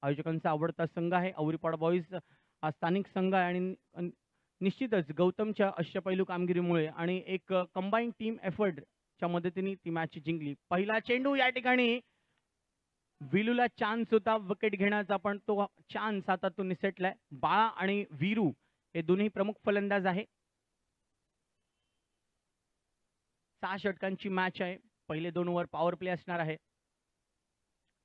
आयोजकांचा आवडता संघ आहे. औरीपाड बॉईज हा स्थानिक संघ आहे आणि निश्चितच गौतमच्या अष्टपैलू कामगिरीमुळे आणि एक कंबाईन टीम एफर्टच्या मदतीने ती मॅच जिंकली. पहिला चेंडू या ठिकाणी विलूला चान्स होता विकेट घेण्याचा, पण तो चान्स आता तो निसटलाय. बाळा आणि वीरू हे दोन्ही प्रमुख फलंदाज आहे. 6 षटकांची मॅच आहे. पहिले 2 ओव्हर पॉवर प्ले असणार आहे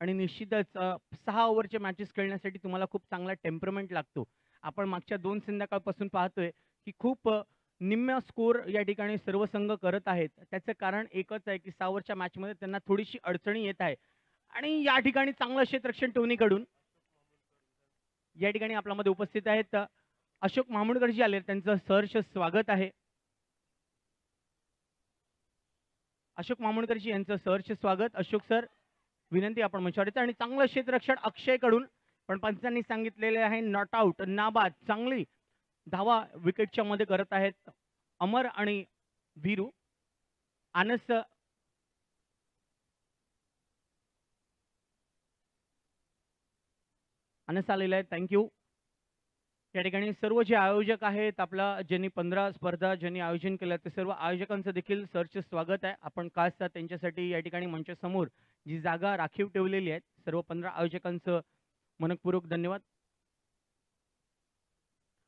आणि निश्चितच 6 ओव्हरचे मॅचेस खेळण्यासाठी तुम्हाला खूप चांगला टेम्परमेंट लागतो. आपण मागच्या 2 संध्याकाळपासून पाहतोय की खूप निम्म्या स्कोर या ठिकाणी सर्व संघ करत आहेत. त्याचं कारण एकच आहे की 6 ओव्हरच्या मॅचमध्ये त्यांना थोडीशी अडचणी येत आहे आणि या ठिकाणी चांगलं क्षेत्ररक्षण टोनीकडून या ठिकाणी आपल्यामध्ये उपस्थित आहेत अशोक मामुडकरजी आले, त्यांचं सहर्ष स्वागत आहे. अशोक मामुडकरजी यांचं सहर्ष स्वागत. अशोक सर, विनंती आपण मंचावर आणि चांगलं क्षेत्ररक्षण अक्षयकडून, पण पंचांनी सांगितलेले आहे नॉट आउट, नाबाद. चांगली धावा विकेटच्या मध्ये करत आहेत अमर आणि वीरू. अनस आलेला आहे, थँक्यू. या ठिकाणी सर्व जे आयोजक आहेत, आपला ज्यांनी 15 स्पर्धा ज्यांनी आयोजन केलं, ते सर्व आयोजकांचं देखील सहर्ष स्वागत आहे. आपण खास त्यांच्यासाठी या ठिकाणी मंचासमोर जी जागा राखीव ठेवलेली आहे, सर्व 15 आयोजकांचं मनपूर्वक धन्यवाद.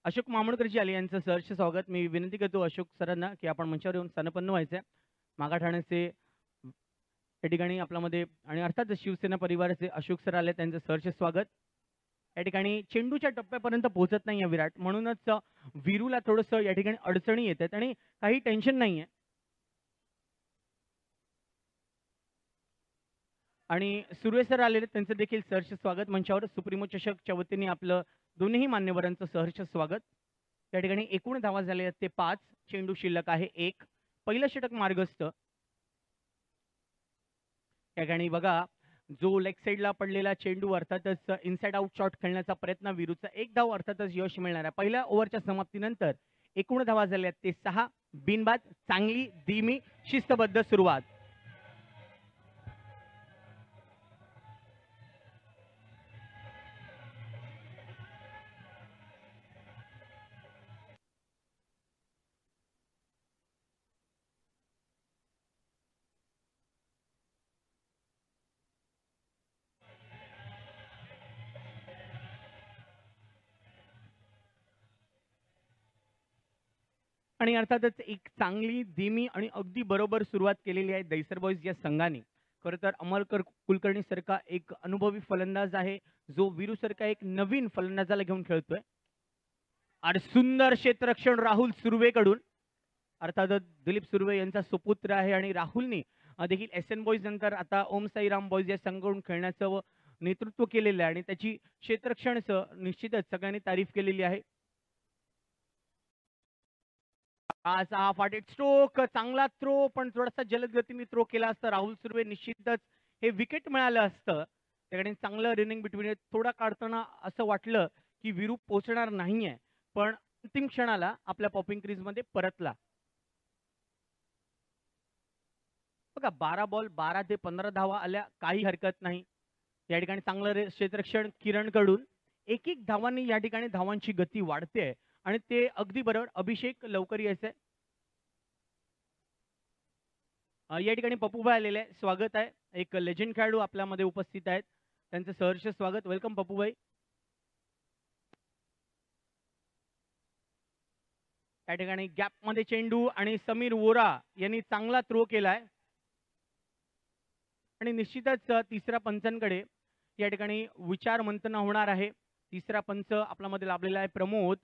अशोक मामुडकरजी आले, यांचं सहर्ष स्वागत. मी विनंती करतो अशोक सरांना की आपण मंचावर येऊन सन्नपन्न व्हायचं. मागाठाण्याचे या ठिकाणी आपल्यामध्ये आणि अर्थात शिवसेना परिवाराचे अशोक सर आले, त्यांचं सहर्ष स्वागत. या ठिकाणी चेंडूच्या टप्प्यापर्यंत पोहोचत नाही आहे विराट, म्हणूनच वीरूला थोडंसं या ठिकाणी अडचणी येतात आणि काही टेन्शन नाहीये. आणि सुर्वे सर आलेले, त्यांचं देखील सहर्ष स्वागत मंचावर. सुप्रीमो चषकच्या वतीने आपलं दोन्ही मान्यवरांचं सहर्ष स्वागत. या ठिकाणी एकूण धावा झाले आहेत ते 5, चेंडू शिल्लक आहे 1. पहिलं षटक मार्गस्थ. या ठिकाणी बघा, जो लेग साईडला पडलेला चेंडू अर्थातच इनसाइड आउट शॉट खेळण्याचा प्रयत्न वीरूचा, 1 धाव अर्थातच यश मिळणार आहे. पहिल्या ओव्हरच्या समाप्तीनंतर एकूण धावा झाल्या ते 6. बिनबाद, चांगली धीमी शिस्तबद्ध सुरुवात. आणि अर्थातच एक चांगली धीमी आणि अगदी बरोबर सुरुवात केलेली आहे दैसर बॉईज या संघाने. खरं तर अमरकर कुलकर्णी सारखा एक अनुभवी फलंदाज आहे, जो वीरू सारखा एक नवीन फलंदाजाला घेऊन खेळतोय. आणि सुंदर क्षेत्ररक्षण राहुल सुर्वेकडून. अर्थातच दिलीप सुर्वे यांचा सुपुत्र आहे आणि राहुलनी देखील एसएन बॉईज नंतर आता ओम साईराम बॉईज या संघाकडून खेळण्याचं नेतृत्व केलेलं आहे आणि त्याची क्षेत्ररक्षणाचं निश्चितच सगळ्यांनी तारीफ केलेली आहे. आज हा फाटेट स्ट्रोक, चांगला थ्रो, पण थोडासा जलद गतीने थ्रो केला असता राहुल सुर्वे निश्चितच हे विकेट मिळालं असतं. त्याकडे चांगलं रनिंग बिटवीन. थोडा काढताना असं वाटलं की वीरू पोहोचणार नाहीये, पण अंतिम क्षणाला आपल्या पॉपिंग क्रीज मध्ये परतला. बघा, 12 बॉल 12 ते 15 धावा आल्या, काही हरकत नाही. या ठिकाणी चांगलं क्षेत्ररक्षण किरणकडून. एक एक धावांनी या ठिकाणी धावांची गती वाढते आणि ते अगदी बरोबर. अभिषेक लवकर यायचंय. या ठिकाणी पप्पूभाई आलेले आहे, स्वागत आहे. एक लेजंड खेळाडू आपल्यामध्ये उपस्थित आहेत, त्यांचं सहर्ष स्वागत. वेलकम पप्पूभाई. या ठिकाणी गॅप मध्ये चेंडू आणि समीर वोरा यांनी चांगला थ्रो केलाय आणि निश्चितच तिसऱ्या पंचांकडे या ठिकाणी विचार मंथन होणार आहे. तिसरा पंच आपल्यामध्ये लाभलेला आहे प्रमोद.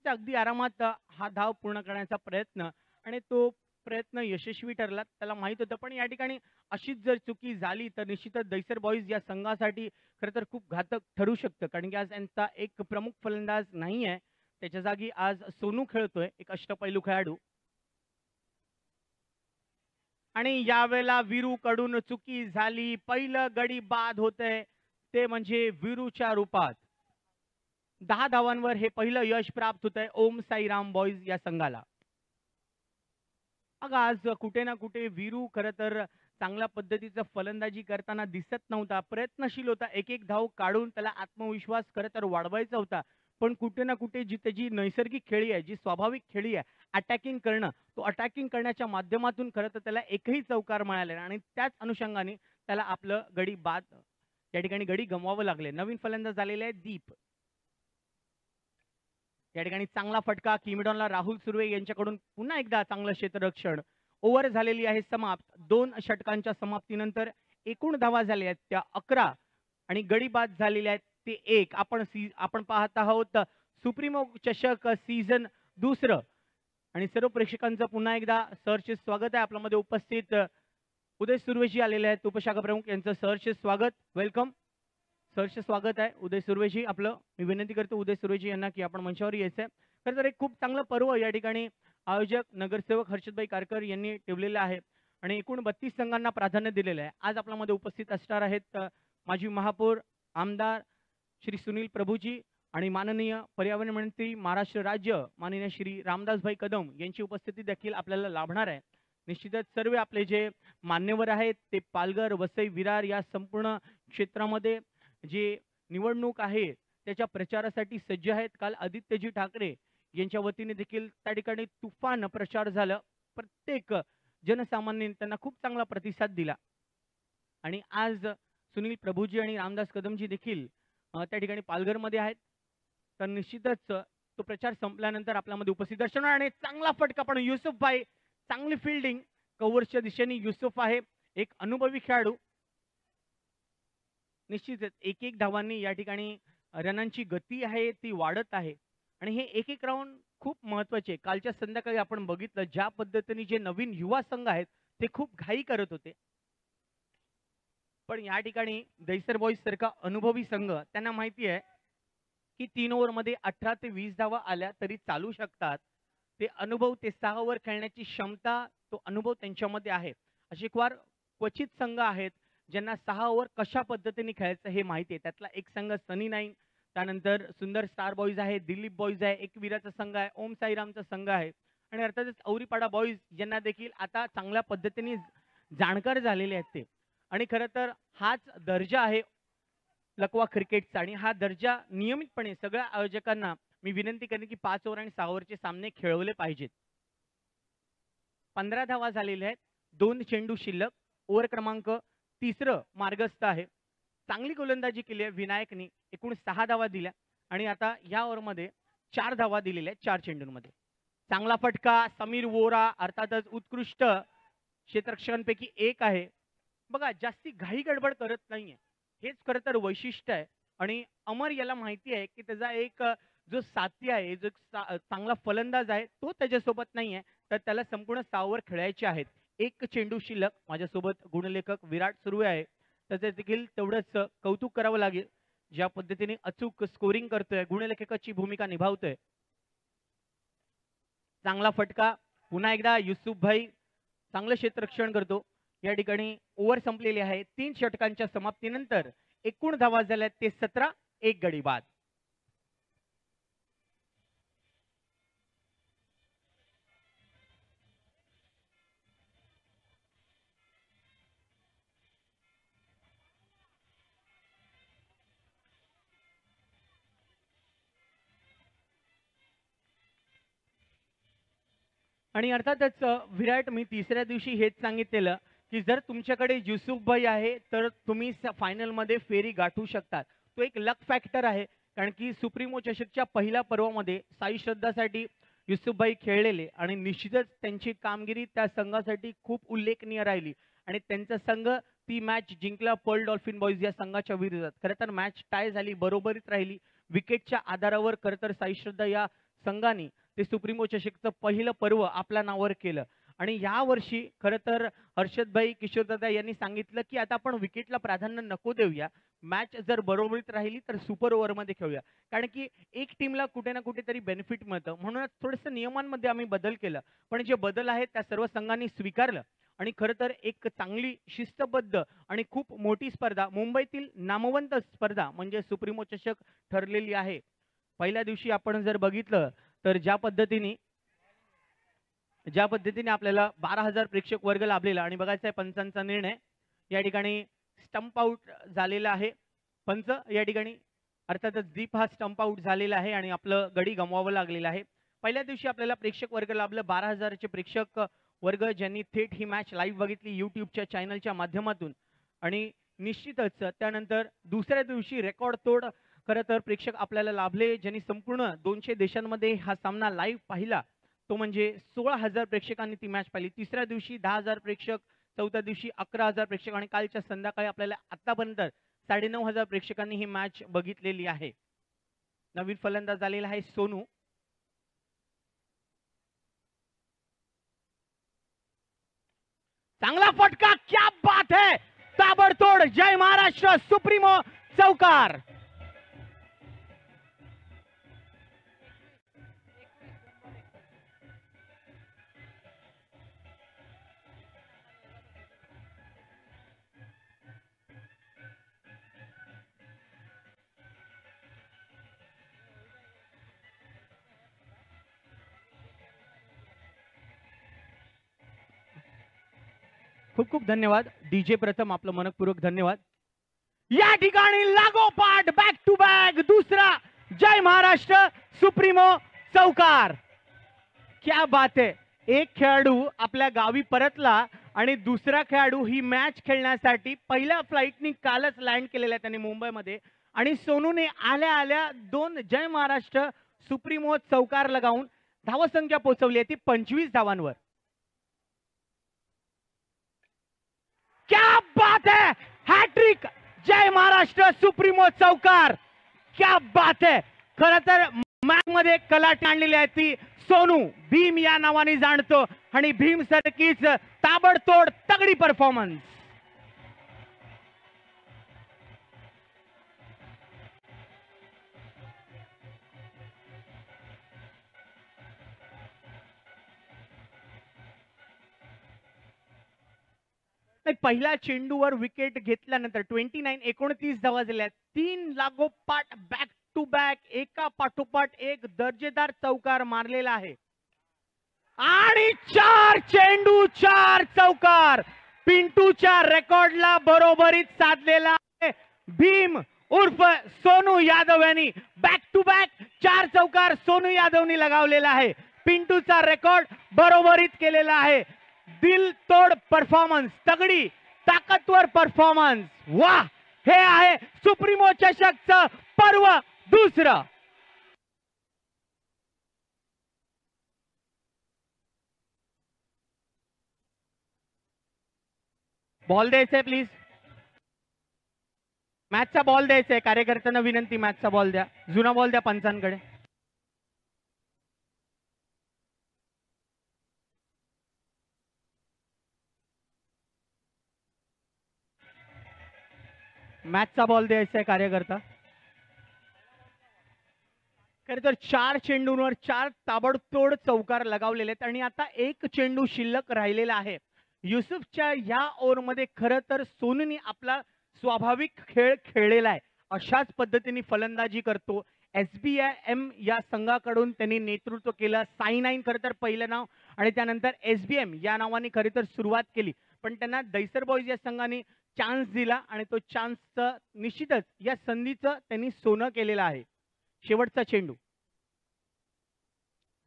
अगदी आरामात हा धाव पूर्ण करण्याचा प्रयत्न आणि तो प्रयत्न यशस्वी ठरला, त्याला माहित होतं. पण या ठिकाणी अशीच जर चुकी झाली तर निश्चितच दैसर बॉईज या संघासाठी खरं तर खूप घातक ठरू शकतं, कारण की आज त्यांचा एक प्रमुख फलंदाज नाही आहे. त्याच्या जागी आज सोनू खेळतोय, एक अष्टपैलू खेळाडू. आणि यावेळेला वीरू कडून चुकी झाली. पहिलं गडी बाद होतंय ते म्हणजे वीरूच्या रूपात. 10 धावांवर हे पहिलं यश प्राप्त होतंय ओम साईराम बॉईज या संघाला. अगं आज कुठे ना कुठे वीरू खरं तर चांगल्या पद्धतीचं फलंदाजी करताना दिसत नव्हता, प्रयत्नशील होता, एक एक धाव काढून त्याला आत्मविश्वास खरं तर वाढवायचा होता. पण कुठे ना कुठे जी त्याची नैसर्गिक खेळी आहे, जी स्वाभाविक खेळी आहे अटॅकिंग करणं, तो अटॅकिंग करण्याच्या माध्यमातून खरं तर त्याला एकही चौकार मिळाले आणि त्याच अनुषंगाने त्याला आपलं गडी बाद या ठिकाणी गडी गमवावं लागले. नवीन फलंदाज झालेले आहे दीप. या ठिकाणी चांगला फटका किमीडॉनला राहुल सुर्वे यांच्याकडून पुन्हा एकदा चांगलं क्षेत्ररक्षण. ओव्हर झालेली आहे समाप्त. 2 षटकांच्या समाप्तीनंतर एकूण धावा झाल्या आहेत त्या 11 आणि गडी बाद झालेले आहेत ते 1. आपण पाहत आहोत सुप्रीमो चषक सीझन 2 आणि सर्व प्रेक्षकांचं पुन्हा एकदा सहर्ष स्वागत आहे. आपल्यामध्ये उपस्थित उदय सुर्वेजी आलेले आहेत, उपशाखा प्रमुख, यांचं सहर्ष स्वागत. वेलकम, सहर्ष स्वागत आहे उदय सुर्वेजी आपलं. मी विनंती करतो उदय सुर्वेजी यांना की आपण मंचावर यायचंय. खरं तर एक खूप चांगलं पर्व या ठिकाणी आयोजक नगरसेवक हर्षदभाई कारकर यांनी ठेवलेलं आहे आणि एकूण 32 संघांना प्राधान्य दिलेलं आहे. आज आपल्यामध्ये उपस्थित असणार आहेत माजी महापौर आमदार श्री सुनील प्रभूजी आणि माननीय पर्यावरण मंत्री महाराष्ट्र राज्य माननीय श्री रामदासभाई कदम यांची उपस्थिती देखील आपल्याला लाभणार आहे. निश्चितच सर्व आपले जे मान्यवर आहेत ते पालघर, वसई, विरार या संपूर्ण क्षेत्रामध्ये जे निवडणूक आहे त्याच्या प्रचारासाठी सज्ज आहेत. काल आदित्यजी ठाकरे यांच्या वतीने देखील त्या ठिकाणी तुफान प्रचार झाला. प्रत्येक जनसामान्यांनी त्यांना खूप चांगला प्रतिसाद दिला आणि आज सुनील प्रभूजी आणि रामदास कदमजी देखील त्या ठिकाणी पालघरमध्ये आहेत. तर निश्चितच तो प्रचार संपल्यानंतर आपल्यामध्ये उपस्थित असणार आणि चांगला फटका पण युसुफ भाई, चांगली फिल्डिंग कव्हरच्या दिशेने युसुफ आहे, एक अनुभवी खेळाडू. निश्चितच एक एक धावांनी या ठिकाणी रनांची गती आहे ती वाढत आहे आणि हे एक एक राऊंड खूप महत्वाचे. कालच्या संध्याकाळी आपण बघितलं ज्या पद्धतीने जे नवीन युवा संघ आहेत ते खूप घाई करत होते, पण या ठिकाणी दैसर बॉईज सारखा अनुभवी संघ त्यांना माहिती आहे की 3 ओव्हरमध्ये 18 ते 20 धावा आल्या तरी चालू शकतात. ते अनुभव, ते 6 ओव्हर खेळण्याची क्षमता, तो अनुभव त्यांच्यामध्ये आहे. असे क्वचित संघ आहेत ज्यांना 6 ओव्हर कशा पद्धतीने खेळायचं हे माहिती आहे. त्यातला एक संघ सनी नाईन, त्यानंतर सुंदर स्टार बॉईज आहे, दिलीप बॉईज आहे, एकविराचा संघ आहे, ओम साईरामचा संघ आहे आणि अर्थातच औरीपाडा बॉईज ज्यांना देखील आता चांगल्या पद्धतीने जाणकार झालेले आहेत ते. आणि खरं तर हाच दर्जा आहे लकवा क्रिकेटचा आणि हा दर्जा नियमितपणे सगळ्या आयोजकांना मी विनंती करेन की 5 ओव्हर आणि 6 ओव्हरचे सामने खेळवले पाहिजेत. 15 धावा झालेल्या आहेत, 2 चेंडू शिल्लक. ओव्हर क्रमांक 3 मार्गस्थ आहे. चांगली गोलंदाजी केली आहे विनायकनी, एकूण 6 धावा दिल्या आणि आता या ओव्हरमध्ये 4 धावा दिलेल्या आहेत 4 चेंडूंमध्ये. चांगला फटका समीर वोरा, अर्थातच उत्कृष्ट क्षेत्ररक्षकांपैकी एक आहे. बघा जास्ती घाई गडबड करत नाहीये, हेच खरं तर वैशिष्ट्य आहे आणि अमर याला माहिती आहे की त्याचा एक जो साथी आहे, जो चांगला फलंदाज आहे तो त्याच्यासोबत नाहीये, तर त्याला संपूर्ण 6 ओव्हर खेळायचे आहेत. 1 चेंडू शिल्लक. माझ्यासोबत गुणलेखक विराट सुर्वे आहे, त्याचे देखील तेवढंच कौतुक करावं लागेल ज्या पद्धतीने अचूक स्कोरिंग करतोय, गुणलेखकाची भूमिका निभावतोय. चांगला फटका पुन्हा एकदा युसुफ भाई चांगलं क्षेत्ररक्षण करतो. या ठिकाणी ओव्हर संपलेली आहे. 3 षटकांच्या समाप्तीनंतर एकूण धावा झाल्या ते 17, एक गडी बाद. आणि अर्थातच विराट, मी तिसऱ्या दिवशी हेच सांगितलेलं की जर तुमच्याकडे युसुफ भाई आहे तर तुम्ही फायनलमध्ये फेरी गाठू शकतात. तो एक लक फॅक्टर आहे, कारण की सुप्रीमो चषकच्या पहिल्या पर्वामध्ये साई श्रद्धासाठी युसुफ भाई खेळलेले आणि निश्चितच त्यांची कामगिरी त्या संघासाठी खूप उल्लेखनीय राहिली आणि त्यांचा संघ ती मॅच जिंकला पर्ल डॉल्फिन बॉईज या संघाच्या विरोधात. खरं तर मॅच टाय झाली, बरोबरीत राहिली. विकेटच्या आधारावर खरं तर साई श्रद्धा या संघाने ते सुप्रीमो चषकचं पहिलं पर्व आपल्या नावावर केलं आणि या वर्षी खरं तर हर्षदभाई किशोरदादा यांनी सांगितलं की आता आपण विकेटला प्राधान्य नको देऊया, मॅच जर बरोबरीत राहिली तर सुपर ओव्हरमध्ये खेळूया, कारण की एक टीमला कुठे ना कुठेतरी बेनिफिट मिळतं. म्हणूनच थोडंसं नियमांमध्ये आम्ही बदल केला, पण जे बदल आहेत त्या सर्व संघांनी स्वीकारलं आणि खरं तर एक चांगली शिस्तबद्ध आणि खूप मोठी स्पर्धा, मुंबईतील नामवंत स्पर्धा म्हणजे सुप्रीमो चषक ठरलेली आहे. पहिल्या दिवशी आपण जर बघितलं तर ज्या पद्धतीने ज्या पद्धतीने आपल्याला 12,000 प्रेक्षक वर्ग लाभलेला आणि बघायचा आहे पंचांचा निर्णय या ठिकाणी स्टंप आउट झालेला आहे. पंच या ठिकाणी अर्थातच दीप हा स्टंप आउट झालेला आहे आणि आपलं गडी गमवावं लागलेलं आहे. पहिल्या दिवशी आपल्याला प्रेक्षक वर्ग लाभलं 12,000चे प्रेक्षक वर्ग ज्यांनी थेट ही मॅच लाईव्ह बघितली यूट्यूबच्या चॅनलच्या माध्यमातून. आणि निश्चितच त्यानंतर दुसऱ्या दिवशी रेकॉर्ड तोड खरं तर प्रेक्षक आपल्याला लाभले ज्यांनी संपूर्ण 200 देशांमध्ये हा सामना लाईव्ह पाहिला. तो म्हणजे 16,000 प्रेक्षकांनी ती मॅच पाहिली. तिसऱ्या दिवशी 10,000 प्रेक्षक, चौथ्या दिवशी 11,000 प्रेक्षक आणि कालच्या संध्याकाळी आपल्याला आतापर्यंत 9,500 प्रेक्षकांनी ही मॅच बघितलेली आहे. नवीन फलंदाज झालेला आहे सोनू. चांगला फटका, क्या बात है, ताबडतोड जय महाराष्ट्र सुप्रीमो चौकार. खूप खूप धन्यवाद डीजे प्रथम, आपलं मनपूर्वक धन्यवाद. या ठिकाणी लागोपाठ बॅक टू बॅक दुसरा जय महाराष्ट्र सुप्रीमो चौकार. क्या बात है. एक खेळाडू आपल्या गावी परतला आणि दुसरा खेळाडू ही मॅच खेळण्यासाठी पहिल्या फ्लाईटनी कालच लँड केलेला आहे त्याने मुंबईमध्ये. आणि सोनूने आल्या आल्या 2 जय महाराष्ट्र सुप्रीमो चौकार लगावून धावसंख्या पोहोचवली आहे ती 25 धावांवर. क्या बात है, हॅट्रिक जय महाराष्ट्र सुप्रीमो चौकार. क्या बात है. खरं तर मॅच मध्ये कलाटी आणलेली आहे ती सोनू भीम या नावाने जाणतो आणि भीम सारखीच ताबडतोड तगडी परफॉर्मन्स. पहिल्या चेंडूवर विकेट घेतल्यानंतर 29 धावा झाल्या. 3 लागोपाठ बॅक टू बॅक एका पाठोपाठ एक दर्जेदार चौकार मारलेला आहे आणि 4 चेंडू 4 चौकार. पिंटूच्या रेकॉर्डला बरोबरीत साधलेला आहे भीम उर्फ सोनू यादव यांनी. बॅक टू बॅक 4 चौकार सोनू यादवनी लगावलेला आहे. पिंटूचा रेकॉर्ड बरोबरीत केलेला आहे. दिल तोड परफॉर्मन्स, तगडी ताकदवर परफॉर्मन्स. वाह, हे आहे सुप्रीमो चषकचं पर्व दुसरं. बॉल द्यायचंय प्लीज, मॅचचा बॉल द्यायचा आहे. कार्यकर्त्यांना विनंती, मॅचचा बॉल द्या, जुना बॉल द्या पंचांकडे. मॅचचा बॉल द्यायचा आहे कार्यकर्ता. खरं तर 4 चेंडूंवर 4 ताबडतोड चौकार लगावलेले आहेत आणि आता एक चेंडू शिल्लक राहिलेला आहे. युसुफच्या या ओव्हरमध्ये खरं तर सोनूने आपला स्वाभाविक खेळ खेळलेला आहे. अशाच पद्धतीने फलंदाजी करतो. SBIM या संघाकडून त्यांनी नेतृत्व केलं. साई9 खरं तर पहिलं नाव आणि त्यानंतर SBM या नावाने खरं तर सुरुवात केली. पण त्यांना दैसर बॉईज या संघाने चान्स दिला आणि तो चान्सचं निश्चितच या संधीचं त्यांनी सोनं केलेलं आहे. शेवटचा चेंडू,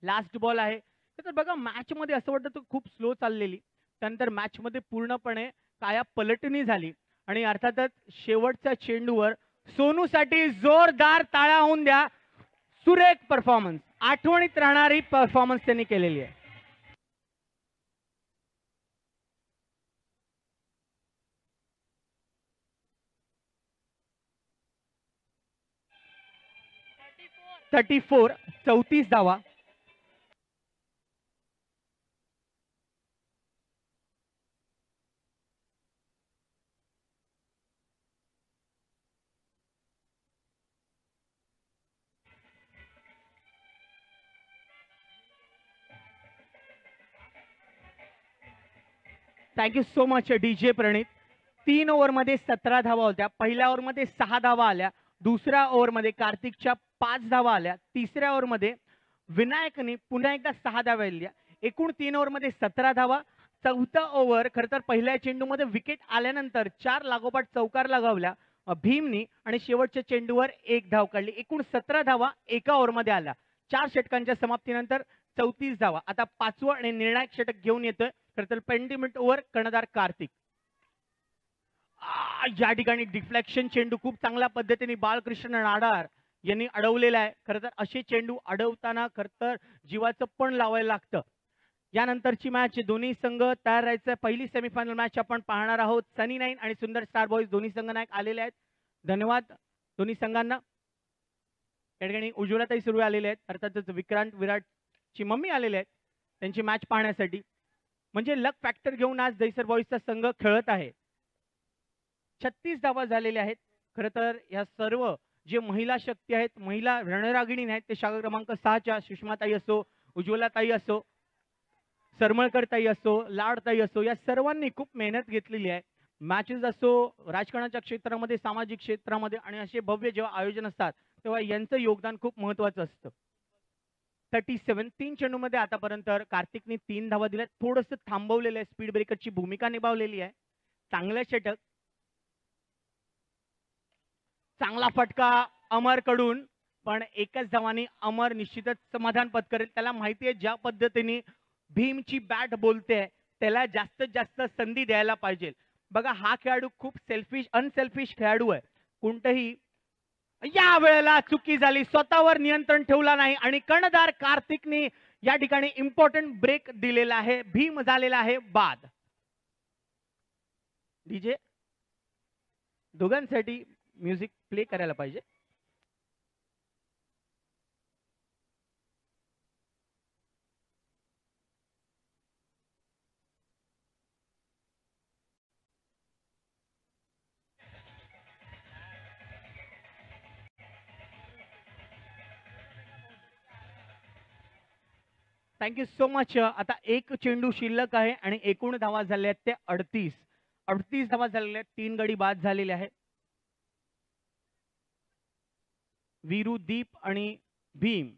लास्ट बॉल आहे. तर बघा मॅच मध्ये असं वाटतं खूप स्लो चाललेली, त्यानंतर मॅच मध्ये पूर्णपणे काया पलटणी झाली आणि अर्थातच शेवटच्या चेंडूवर सोनूसाठी जोरदार टाळ्या होऊन द्या. सुरेख परफॉर्मन्स, आठवणीत राहणारी परफॉर्मन्स त्यांनी केलेली आहे. थर्टी 34 धावा. थँक्यू सो मच डीजे प्रणित. 3 ओव्हरमध्ये 17 धावा होत्या. पहिल्या ओव्हरमध्ये 6 धावा आल्या. दुसऱ्या ओव्हरमध्ये कार्तिकच्या 5 धावा आल्या. तिसऱ्या ओव्हरमध्ये विनायकने पुन्हा एकदा 6 धावा दिल्या. एकूण 3 ओव्हरमध्ये 17 धावा. चौथा ओव्हर खरं तर पहिल्या चेंडूमध्ये विकेट आल्यानंतर 4 लागोपाठ चौकार लगावल्या भीमनी आणि शेवटच्या चेंडूवर 1 धाव काढली. एकूण 17 धावा एका ओव्हरमध्ये आल्या. 4 षटकांच्या समाप्तीनंतर 34 धावा. आता 5वं आणि निर्णायक षटक घेऊन येतोय खरं तर पेंडिमेंट ओव्हर कर्णधार कार्तिक. या ठिकाणी डिफ्लेक्शन चेंडू खूप चांगल्या पद्धतीने बालकृष्ण नाडार यांनी अडवलेला आहे. खरं तर असे चेंडू अडवताना खरं तर जीवाचं पण लावायला लागतं. यानंतरची मॅच दोन्ही संघ तयार राहायचं. पहिली सेमीफायनल मॅच आपण पाहणार आहोत. सनी नाईन आणि सुंदर स्टार बॉईज दोन्ही संघ नायक आलेले आहेत. धन्यवाद दोन्ही संघांना. या ठिकाणी उज्ज्वलाताई सुरू आलेले आहेत. अर्थातच विक्रांत विराटची मम्मी आलेले आहेत त्यांची मॅच पाहण्यासाठी. म्हणजे लक फॅक्टर घेऊन आज दहिसर बॉईजचा संघ खेळत आहे. 36 धावा झालेल्या आहेत. खरं तर या सर्व जे महिला शक्ती आहेत, महिला रणरागिणी आहेत, ते शाखा क्रमांक 6च्या सुषमाताई असो, उज्ज्वलाताई असो, सरमळकरताई असो, लाडताई असो, या सर्वांनी खूप मेहनत घेतलेली आहे. मॅचेस असो, राजकारणाच्या क्षेत्रामध्ये, सामाजिक क्षेत्रामध्ये आणि असे भव्य जेव्हा आयोजन असतात तेव्हा यांचं योगदान खूप महत्त्वाचं असतं. 37 3 चेंडूमध्ये आतापर्यंत कार्तिकने 3 धावा दिल्या. थोडंसं थांबवलेलं आहे, स्पीड ब्रेकरची भूमिका निभावलेली आहे. चांगलं षटक, चांगला फटका अमर कडून, पण एकच धावाने अमर निश्चितच समाधान पत्करेल. त्याला माहिती आहे ज्या पद्धतीने भीमची बॅट बोलते त्याला जास्तीत जास्त संधी द्यायला पाहिजे. बघा हा खेळाडू खूप अनसेल्फिश खेळाडू आहे. कोणतंही या वेळेला चुकी झाली, स्वतःवर नियंत्रण ठेवला नाही आणि कर्णधार कार्तिकने या ठिकाणी इम्पॉर्टंट ब्रेक दिलेला आहे. भीम झालेला आहे बाद. डीजे दोघांसाठी म्युझिक प्ले करायला पाहिजे. Thank you so much. आता एक चेंडू शिल्लक आहे आणि एकूण धावा झाल्या आहेत ते 38 धावा झालेल्या आहेत. 3 गडी बाद झालेले आहेत. वीरू, दीप आणि भीम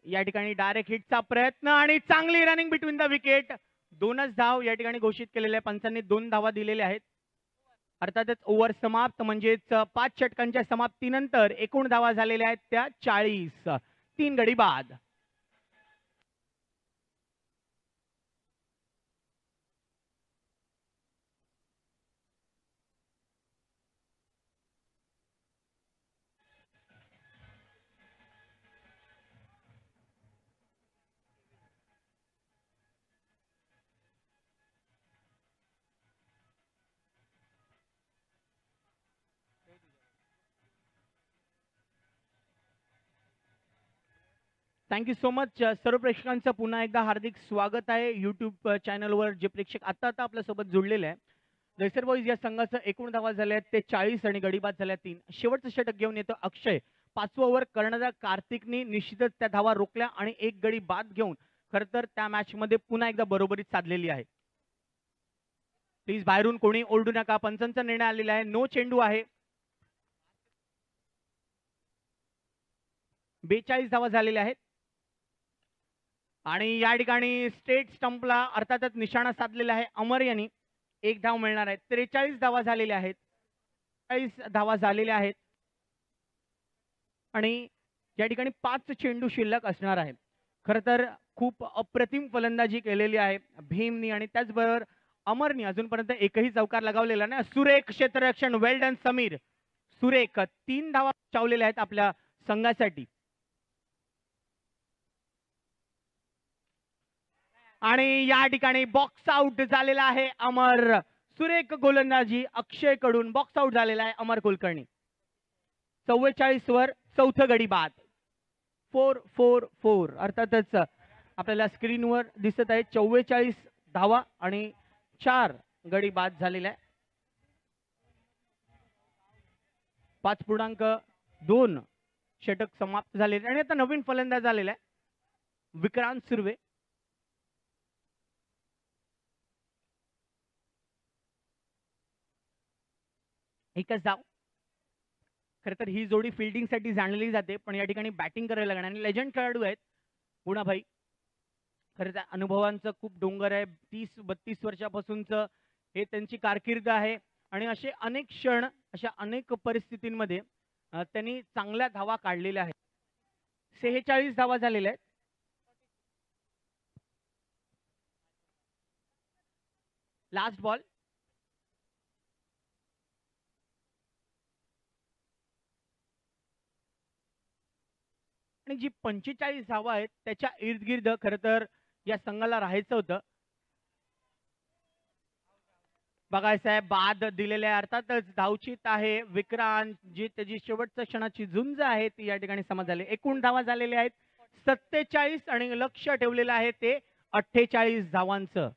या ठिकाणी डायरेक्ट हिटचा प्रयत्न आणि चांगली रनिंग बिटवीन द विकेट. 2च धाव या ठिकाणी घोषित केलेल्या आहे. पंचांनी 2 धावा दिलेल्या आहेत. अर्थातच ओव्हर समाप्त म्हणजेच 5 षटकांच्या समाप्तीनंतर एकूण धावा झालेल्या आहेत त्या 40. 3 गडी बाद. Thank you so much. सर्व प्रेक्षकांचं पुन्हा एकदा हार्दिक स्वागत आहे यूट्यूब चॅनलवर. जे प्रेक्षक आता आपल्यासोबत जुळलेले आहे, दहिसर बॉईज या संघाचं एकूण धावा झाल्या आहेत ते 40 आणि गडी बाद झाल्या 3. शेवटचं षटक घेऊन येतो अक्षय. 5वं ओव्हर कर्णधार कार्तिकने निश्चितच त्या धावा रोखल्या आणि एक गडी बाद घेऊन खरं तर त्या मॅच मध्ये पुन्हा एकदा बरोबरीत साधलेली आहे. प्लीज बाहेरून कोणी ओरडू नका. पंचांचा निर्णय आलेला आहे. नो चेंडू आहे. 42 धावा झालेल्या आहेत आणि या ठिकाणी स्टेट स्टंपला अर्थातच निशाणा साधलेला आहे. अमर यांनी 1 धाव मिळणार आहे. 43 धावा झालेल्या आहेत. 40 धावा झालेल्या आहेत आणि या ठिकाणी 5 चेंडू शिल्लक असणार आहे. खरं तर खूप अप्रतिम फलंदाजी केलेली आहे भीमनी आणि त्याचबरोबर अमरनी अजूनपर्यंत एकही चौकार लगावलेला नाही. सुरेख क्षेत्ररक्षण, वेल डन समीर. सुरेख 3 धावा चावलेल्या आहेत आपल्या संघासाठी आणि या ठिकाणी बॉक्स आउट झालेला आहे अमर. सुरेख गोलंदाजी अक्षय कडून बॉक्स आउट झालेला आहे अमर कुलकर्णी. 44 वर 4थं गडी बाद. 4-4-4 अर्थातच आपल्याला स्क्रीनवर दिसत आहे 44 धावा आणि 4 गडी बाद झालेला आहे. 5.2 षटक समाप्त झालेले आणि आता नवीन फलंदाज झालेला आहे विक्रांत सुर्वे. एकच धाव. खरं तर ही जोडी फिल्डिंगसाठी जाणली जाते पण या ठिकाणी बॅटिंग करायला लागणार आणि लेजंड खेळाडू आहेत गुणाभाई. खरं त्या अनुभवांचं खूप डोंगर आहे. 30-32 वर्षापासूनचं हे त्यांची कारकीर्द आहे आणि असे अनेक क्षण, अशा अनेक परिस्थितींमध्ये त्यांनी चांगल्या धावा काढलेल्या आहेत. 46 धावा झालेल्या आहेत. Last ball. आणि जी 45 धावा आहेत त्याच्या इर्द-गिर्द खरं तर या संघाला राहायचं होतं. बघायचं आहे बाद दिलेले आहे. अर्थातच धावचीत आहे विक्रांत, जी त्याची शेवटच्या क्षणाची झुंज आहे ती या ठिकाणी समाज झाली. एकूण धावा झालेल्या आहेत 47 आणि लक्ष ठेवलेलं आहे ते 48 धावांचं.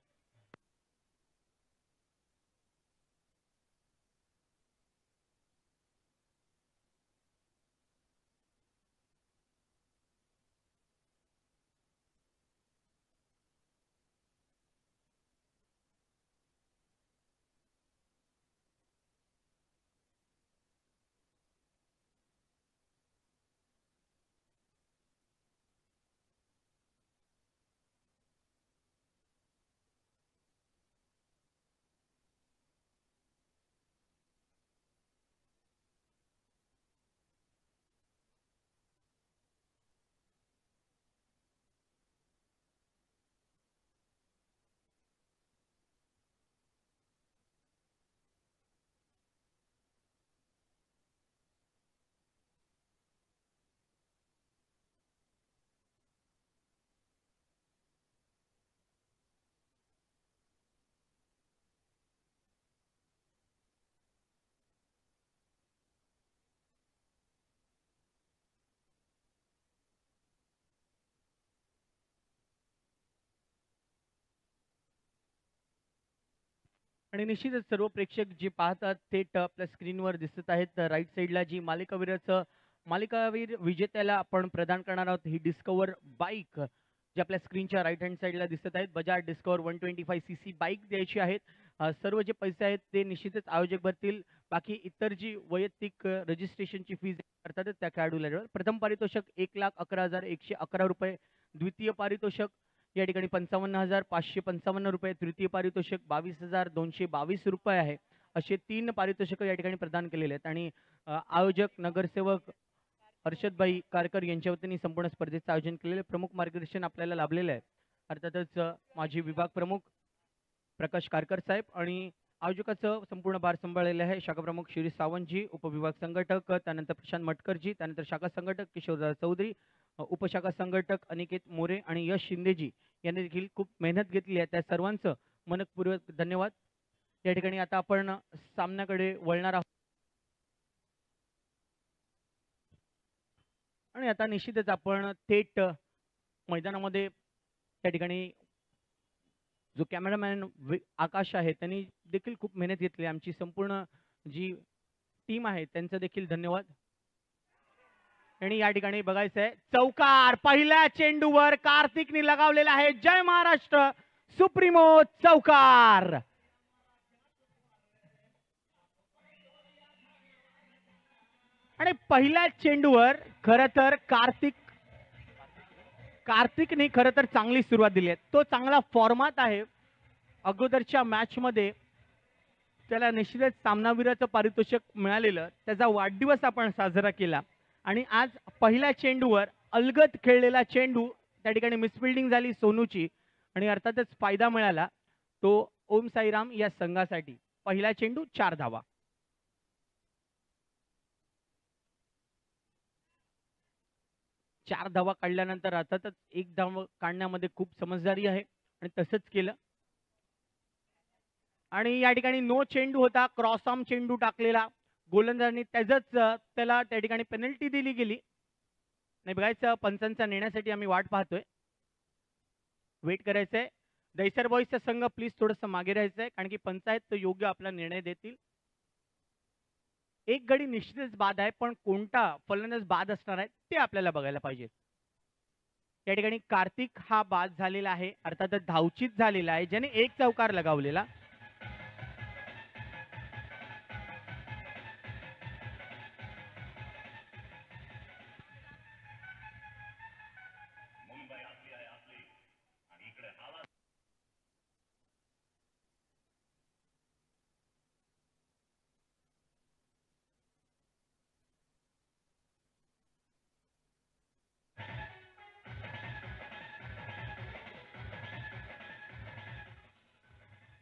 आणि निश्चितच सर्व प्रेक्षक जे पाहतात थेट आपल्या स्क्रीनवर दिसत आहेत. राईट साईडला जी मालिकावीर विजेत्याला आपण प्रदान करणार आहोत ही डिस्कवर बाईक जी आपल्या स्क्रीनच्या राईट हँड साईडला दिसत आहेत. बजाज डिस्कवर 125 सीसी बाईक द्यायची आहेत. सर्व जे पैसे आहेत ते निश्चितच आयोजक भरतील. बाकी इतर जी वैयक्तिक रजिस्ट्रेशनची फीज करतात त्या खेळाडूला प्रथम पारितोषिक 1,11,111 रुपये, द्वितीय पारितोषिक या ठिकाणी 55,555 रुपये, तृतीय पारितोषिक 22,222 रुपये आहे. असे 3 पारितोषिक या ठिकाणी प्रदान केलेले आहेत आणि आयोजक नगरसेवक हर्षदभाई कारकर यांच्या वतीने संपूर्ण स्पर्धेचं आयोजन केलेले. प्रमुख मार्गदर्शन आपल्याला लाभलेलं आहे. अर्थातच माजी विभाग प्रमुख प्रकाश कारकर साहेब आणि आयोजकाचं संपूर्ण भार सांभाळलेलं आहे शाखा प्रमुख शिरीष सावंतजी, उपविभाग संघटक त्यानंतर प्रशांत मटकरजी, त्यानंतर शाखा संघटक किशोरदास चौधरी, उपशाखा संघटक अनिकेत मोरे आणि यश शिंदेजी यांनी देखील खूप मेहनत घेतली आहे. त्या सर्वांचं मनपूर्वक धन्यवाद. या ठिकाणी आता आपण सामन्याकडे वळणार आहोत आणि आता निश्चितच आपण थेट मैदानामध्ये त्या ठिकाणी जो कॅमेरामॅन आकाश आहे त्यांनी देखील खूप मेहनत घेतली. आमची संपूर्ण जी टीम आहे त्यांचं देखील धन्यवाद. आणि या ठिकाणी बघायचं आहे चौकार पहिल्या चेंडूवर कार्तिकने लगावलेला आहे. जय महाराष्ट्र सुप्रीमो चौकार. आणि पहिल्या चेंडूवर खरं तर कार्तिकने खरं तर चांगली सुरुवात दिली आहे. तो चांगला फॉर्मात आहे. अगोदरच्या मॅच मध्ये त्याला निश्चितच सामनावीराचं पारितोषिक मिळालेलं. त्याचा वाढदिवस आपण साजरा केला आणि आज पहिल्या चेंडूवर अलगद खेळलेला चेंडू त्या ठिकाणी मिसफिल्डिंग झाली सोनूची आणि अर्थातच फायदा मिळाला तो ओम साईराम या संघासाठी. पहिला चेंडू 4 धावा. चार धावा काढल्यानंतर अर्थातच एक धाव काढण्यामध्ये खूप समजदारी आहे आणि तसंच केलं. आणि या ठिकाणी नो चेंडू होता, क्रॉस आर्म चेंडू टाकलेला गोलंदाजांनी त्याला त्या ठिकाणी पेनल्टी दिली गेली. नाही बघायचं पंचांचा नेण्यासाठी आम्ही वाट पाहतोय. वेट करायचंय. दैसर बॉईजचा संघ प्लीज थोडंसं मागे राहायचंय कारण की पंचायत तो योग्य आपला निर्णय देतील. एक गडी निश्चितच बाद आहे पण कोणता फलंदाज बाद असणार आहे ते आपल्याला बघायला पाहिजे. या ठिकाणी कार्तिक हा बाद झालेला आहे. अर्थातच धावचीत झालेला आहे ज्याने एक चौकार लगावलेला.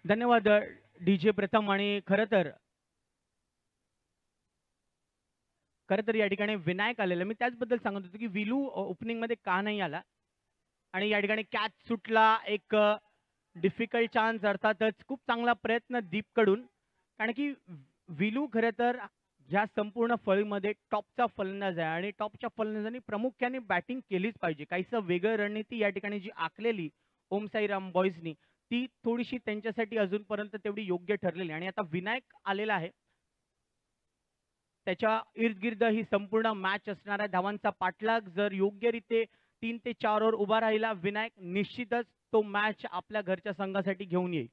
धन्यवाद डीजे प्रथम. आणि खरं तर या ठिकाणी विनायक आलेला. मी त्याचबद्दल सांगत होतो की विलू ओपनिंग मध्ये का नाही आला आणि या ठिकाणी कॅच सुटला. एक डिफिकल्ट चान्स, अर्थातच खूप चांगला प्रयत्न दीपकडून, कारण की विलू खरं तर ह्या संपूर्ण फळीमध्ये टॉपचा फलंदाज आहे आणि टॉपच्या फलंदाजांनी प्रामुख्याने बॅटिंग केलीच पाहिजे. काहीसं वेगळं रणनीती या ठिकाणी जी आखलेली ओम साईराम बॉईजनी, ती थोडीशी त्यांच्यासाठी अजूनपर्यंत तेवढी योग्य ठरलेली. आणि आता विनायक आलेला आहे, त्याच्या इर्दगिर्द ही संपूर्ण मॅच असणार आहे. धावांचा पाठलाग जर योग्यरीते 3 ते 4 ओव्हर उभा राहिला विनायक, निश्चितच तो मॅच आपल्या घरच्या संघासाठी घेऊन येईल.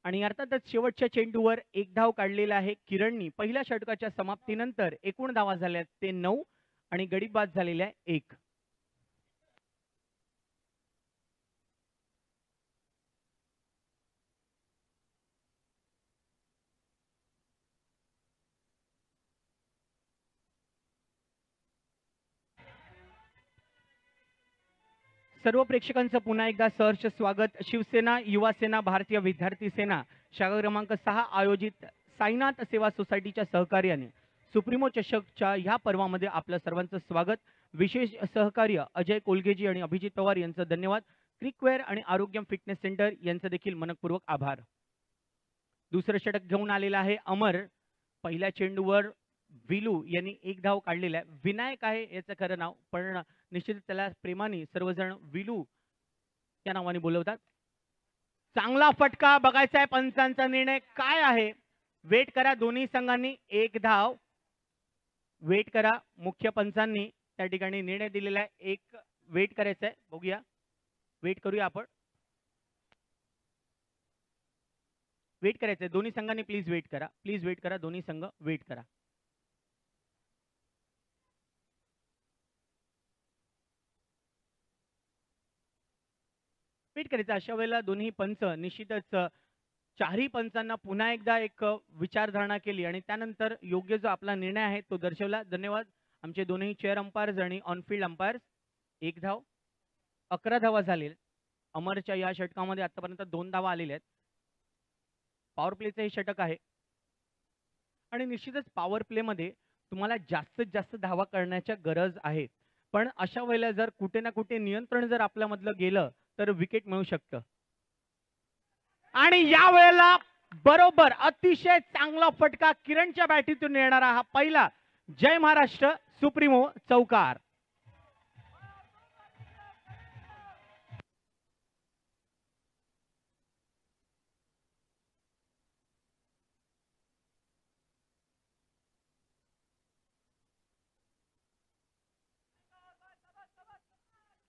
आणि अर्थातच शेवटच्या चेंडूवर एक धाव काढलेला आहे किरणनी. पहिल्या षटकाच्या समाप्तीनंतर एकूण धावा झाल्या ते 9 आणि गडी बाद झालेल्या 1. सर्व प्रेक्षकांचं पुन्हा एकदा सहर्ष स्वागत. शिवसेना, युवा सेना, भारतीय विद्यार्थी सेना शाखा क्रमांक 6 आयोजित साईनाथ सेवा सोसायटीच्या सहकार्याने सुप्रीमो चषकच्या ह्या पर्वामध्ये आपल्या सर्वांचं स्वागत. विशेष सहकार्य अजय कोलगेजी आणि अभिजित पवार यांचं धन्यवाद. क्रिकवेअर आणि आरोग्यम फिटनेस सेंटर यांचं देखील मनपूर्वक आभार. दुसरं षटक घेऊन आलेला आहे अमर. पहिल्या चेंडूवर विलू यांनी एक धाव काढलेला आहे. विनायक आहे याचं खरं नाव, पण निश्चित त्याला प्रेमाने सर्वजण विलू या नावाने बोलवतात. चांगला फटका, बघायचा आहे पंचांचा निर्णय काय आहे. वेट करा दोन्ही संघांनी, एक धाव. वेट करा, मुख्य पंचांनी त्या ठिकाणी निर्णय दिलेला आहे. एक वेट करायचा आहे, बघूया, वेट करूया आपण. वेट करायचं आहे दोन्ही संघांनी, प्लीज वेट करा, प्लीज वेट करा, दोन्ही संघ वेट करा. वेट करायचं. अशा वेळेला दोन्ही पंच निश्चितच चारही पंचांना पुन्हा एकदा एक विचारधारणा केली आणि त्यानंतर योग्य जो आपला निर्णय आहे तो दर्शवला. धन्यवाद आमचे दोन्ही चेअर अंपायर्स आणि ऑनफिल्ड अंपायर्स. एक धाव, 11 धावा झालेल्या अमरच्या या षटकामध्ये. आतापर्यंत 2 धावा आलेल्या आहेत. पॉवर प्लेचं हे षटक आहे आणि निश्चितच पॉवर प्लेमध्ये तुम्हाला जास्तीत जास्त धावा करण्याची गरज आहे. पण अशा वेळेला जर कुठे ना कुठे नियंत्रण जर आपल्यामधलं गेलं तर विकेट मिळू शकतं. आणि या वेळेला बरोबर अतिशय चांगला फटका किरणच्या बॅटीतून येणारा हा पहिला जय महाराष्ट्र सुप्रीमो चौकार.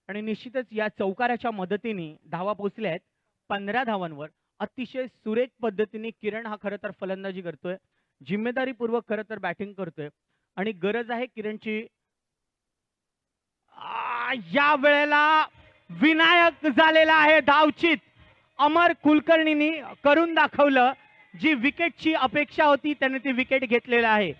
आणि निश्चितच या चौकाराच्या मदतीने धावा पोहोचल्या आहेत 15 धावांवर. अतिशय सुरेख पद्धतीने किरण हा खरं तर फलंदाजी करतोय, जिम्मेदारीपूर्वक खरं तर बॅटिंग करतोय आणि गरज आहे किरणची. या वेळेला विनायक झालेला आहे धावचित. अमर कुलकर्णींनी करून दाखवलं. जी विकेटची अपेक्षा होती त्याने ती विकेट घेतलेला आहे.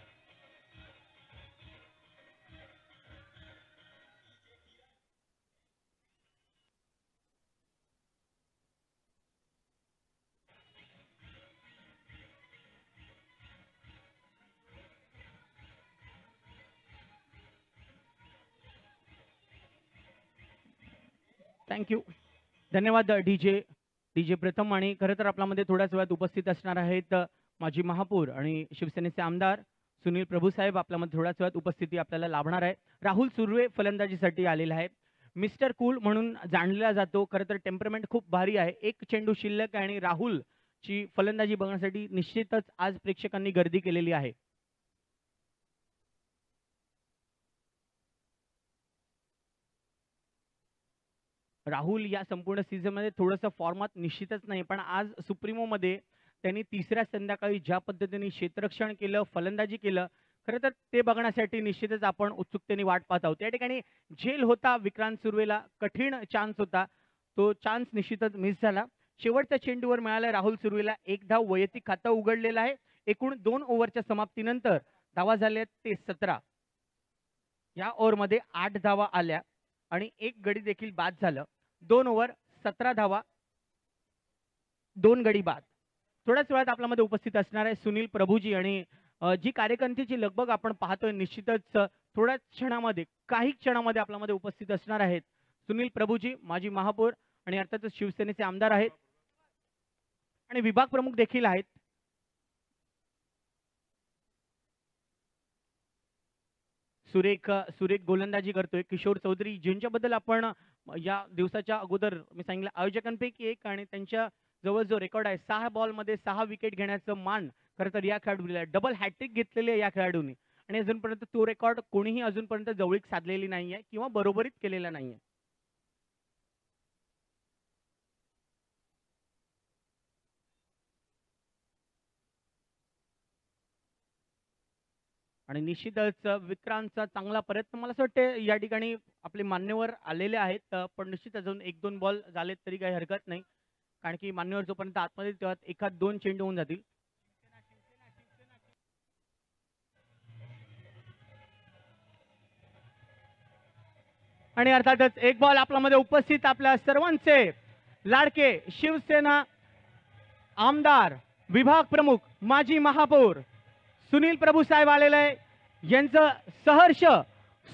थँक्यू, धन्यवाद डीजे प्रथम. आणि खरं तर आपल्यामध्ये थोड्याच वेळात उपस्थित असणार आहेत माजी महापौर आणि शिवसेनेचे आमदार सुनील प्रभू साहेब. आपल्यामध्ये थोड्याच वेळात उपस्थिती आपल्याला लाभणार आहे. राहुल सुर्वे फलंदाजीसाठी आलेला आहे. मिस्टर कूल म्हणून जाणला जातो. खरं तर टेम्परमेंट खूप भारी आहे. एक चेंडू शिल्लक आहे आणि राहुलची फलंदाजी बघण्यासाठी निश्चितच आज प्रेक्षकांनी गर्दी केलेली आहे. राहुल या संपूर्ण सीझनमध्ये थोडंसं फॉर्मात निश्चितच नाही, पण आज सुप्रीमोमध्ये त्यांनी तिसऱ्या संध्याकाळी ज्या पद्धतीने क्षेत्ररक्षण केलं, फलंदाजी केलं, खरं तर ते बघण्यासाठी निश्चितच आपण उत्सुकतेने वाट पाहत आहोत. त्या ठिकाणी झेल होता विक्रांत सुर्वेला, कठीण चान्स होता, तो चान्स निश्चितच मिस झाला. शेवटच्या चेंडूवर मिळाला राहुल सुर्वेला एक धाव, वैयक्तिक खातं उघडलेलं आहे. एकूण 2 ओव्हरच्या समाप्तीनंतर धावा झाल्या ते 17. या ओव्हरमध्ये 8 धावा आल्या आणि एक गडी देखील बाद झालं. 2 ओव्हर 17 धावा, 2 गडी बाद. थोड्याच वेळात आपल्यामध्ये उपस्थित असणार आहे सुनील प्रभूजी आणि जी कार्यकर्त्यांची लगबग आपण पाहतोय निश्चितच थोड्याच क्षणामध्ये काही क्षणामध्ये आपल्यामध्ये उपस्थित असणार आहेत सुनील प्रभूजी, माजी महापौर आणि अर्थातच शिवसेनेचे आमदार आहेत आणि विभाग प्रमुख देखील आहेत. सुरेख सुरेख गोलंदाजी करतोय किशोर चौधरी, ज्यांच्याबद्दल आपण या दिवसाच्या अगोदर मी सांगितलं आयोजकांपैकी एक आणि त्यांच्या जवळ जो रेकॉर्ड आहे 6 बॉलमध्ये 6 विकेट घेण्याचं मान खरं तर या खेळाडूला डबल हॅट्रिक घेतलेली आहे या खेळाडूने आणि अजूनपर्यंत तो रेकॉर्ड कोणीही अजूनपर्यंत जवळीक साधलेली नाहीये किंवा बरोबरीत केलेला नाहीये. आणि निश्चितच विक्रांतचा चांगला प्रयत्न मला असं वाटतं या ठिकाणी आपले मान्यवर आलेले आहेत पण निश्चित अजून 1-2 बॉल झालेत तरी काही हरकत नाही कारण की मान्यवर जोपर्यंत आतमध्ये तेव्हा एखाद 2 चेंडू होऊन जातील. आणि अर्थातच एक बॉल आपल्यामध्ये उपस्थित आपल्या सर्वांचे लाडके शिवसेना आमदार, विभाग प्रमुख, माजी महापौर सुनील प्रभू साहेब आलेले आहे. यांचं सहर्ष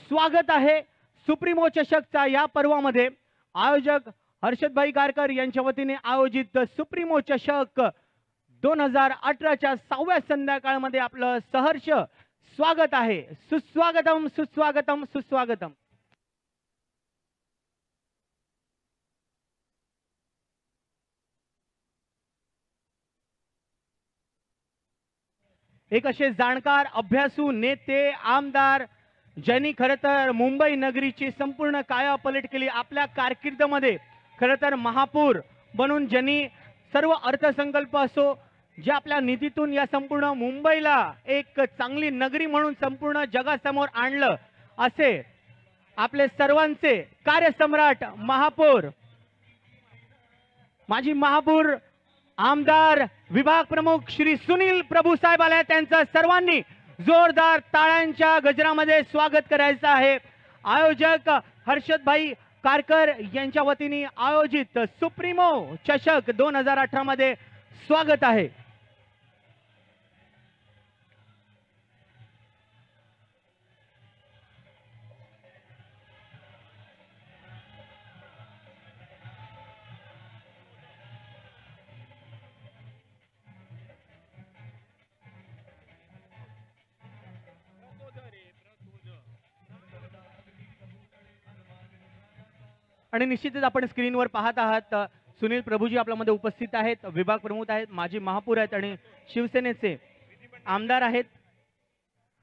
स्वागत आहे सुप्रीमो चषकचा या पर्वामध्ये. आयोजक हर्षदभाई गारकर यांच्या वतीने आयोजित सुप्रीमो चषक 2018च्या 6व्या संध्याकाळमध्ये आपलं सहर्ष स्वागत आहे. सुस्वागतम सुस्वागतम सुस्वागतम. एक असे जाणकार अभ्यासू नेते आमदार ज्यांनी खरं तर मुंबई नगरीची संपूर्ण कायापलट केली. आपल्या कारकिर्दीमध्ये खरं तर महापौर बनून ज्यांनी सर्व अर्थसंकल्प असो जे आपल्या निधीतून या संपूर्ण मुंबईला एक चांगली नगरी म्हणून संपूर्ण जगासमोर आणलं असे आपले सर्वांचे कार्यसम्राट महापौर, माजी महापौर, आमदार, विभाग प्रमुख श्री सुनील प्रभू साहेब आले. त्यांचं सर्वांनी जोरदार टाळ्यांच्या गजरामध्ये स्वागत करायचं आहे. आयोजक हर्षदभाई कारकर यांच्या वतीने आयोजित सुप्रीमो चषक 2018 मध्ये स्वागत आहे. आणि निश्चितच आपण स्क्रीनवर पाहत आहात सुनील प्रभूजी आपल्यामध्ये उपस्थित आहेत, विभाग प्रमुख आहेत, माजी महापौर आहेत आणि शिवसेनेचे आमदार आहेत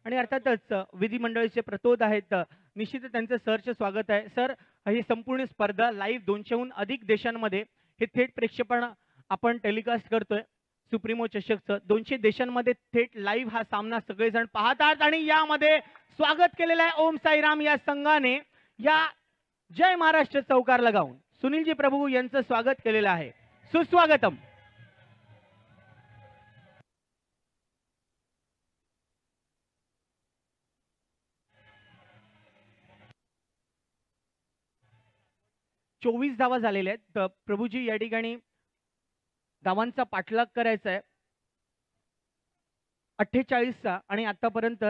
आणि अर्थातच विधिमंडळाचे प्रतोद आहेत. निश्चितच त्यांचं सहर्ष स्वागत आहे. सर, ही संपूर्ण स्पर्धा लाईव्ह 200हून अधिक देशांमध्ये हे थेट प्रेक्षेपण आपण टेलिकास्ट करतोय. सुप्रीमो चषकचं 200 देशांमध्ये थेट लाईव्ह हा सामना सगळेजण पाहतात आणि यामध्ये स्वागत केलेलं आहे ओम साईराम या संघाने. या जय महाराष्ट्र चौकार लगावून सुनीलजी प्रभू यांचं स्वागत केलेलं आहे. सुस्वागतम. चोवीस धावा झालेल्या आहेत. प्रभूजी या ठिकाणी धावांचा पाठलाग करायचा आहे 48चा आणि आतापर्यंत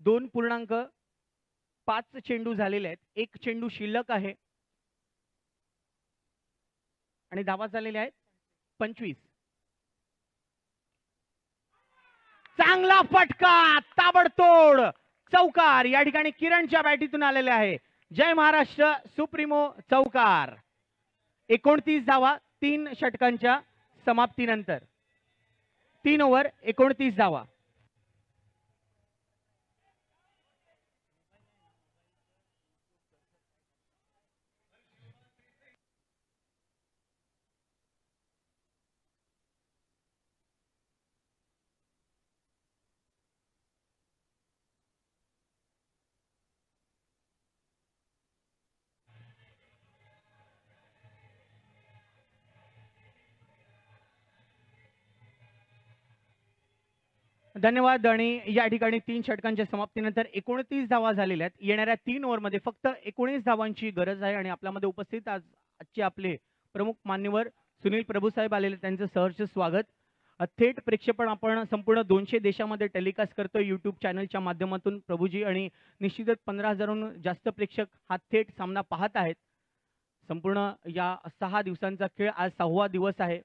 2.5 चेंडू झालेले आहेत. एक चेंडू शिल्लक आहे आणि धावा झालेल्या आहेत 25. चांगला फटका, ताबडतोड चौकार या ठिकाणी किरणच्या बॅटीतून आलेले आहे. जय महाराष्ट्र सुप्रीमो चौकार. 29 धावा 3 षटकांच्या समाप्तीनंतर. 3 ओव्हर 29 धावा. धन्यवाद. आणि या ठिकाणी 3 षटकांच्या समाप्तीनंतर 29 धावा झालेल्या आहेत. येणाऱ्या 3 ओव्हरमध्ये फक्त 19 धावांची गरज आहे. आणि आपल्यामध्ये उपस्थित आजचे आपले प्रमुख मान्यवर सुनील प्रभुसाहेब आलेले, त्यांचं सहर्ष स्वागत. थेट प्रेक्षेपण आपण संपूर्ण 200 देशामध्ये टेलिकास्ट करतोय यूट्यूब चॅनलच्या माध्यमातून प्रभूजी. आणि निश्चितच 15,000हून जास्त प्रेक्षक हा थेट सामना पाहत आहेत. संपूर्ण या 6 दिवसांचा खेळ आज 6वा दिवस आहे.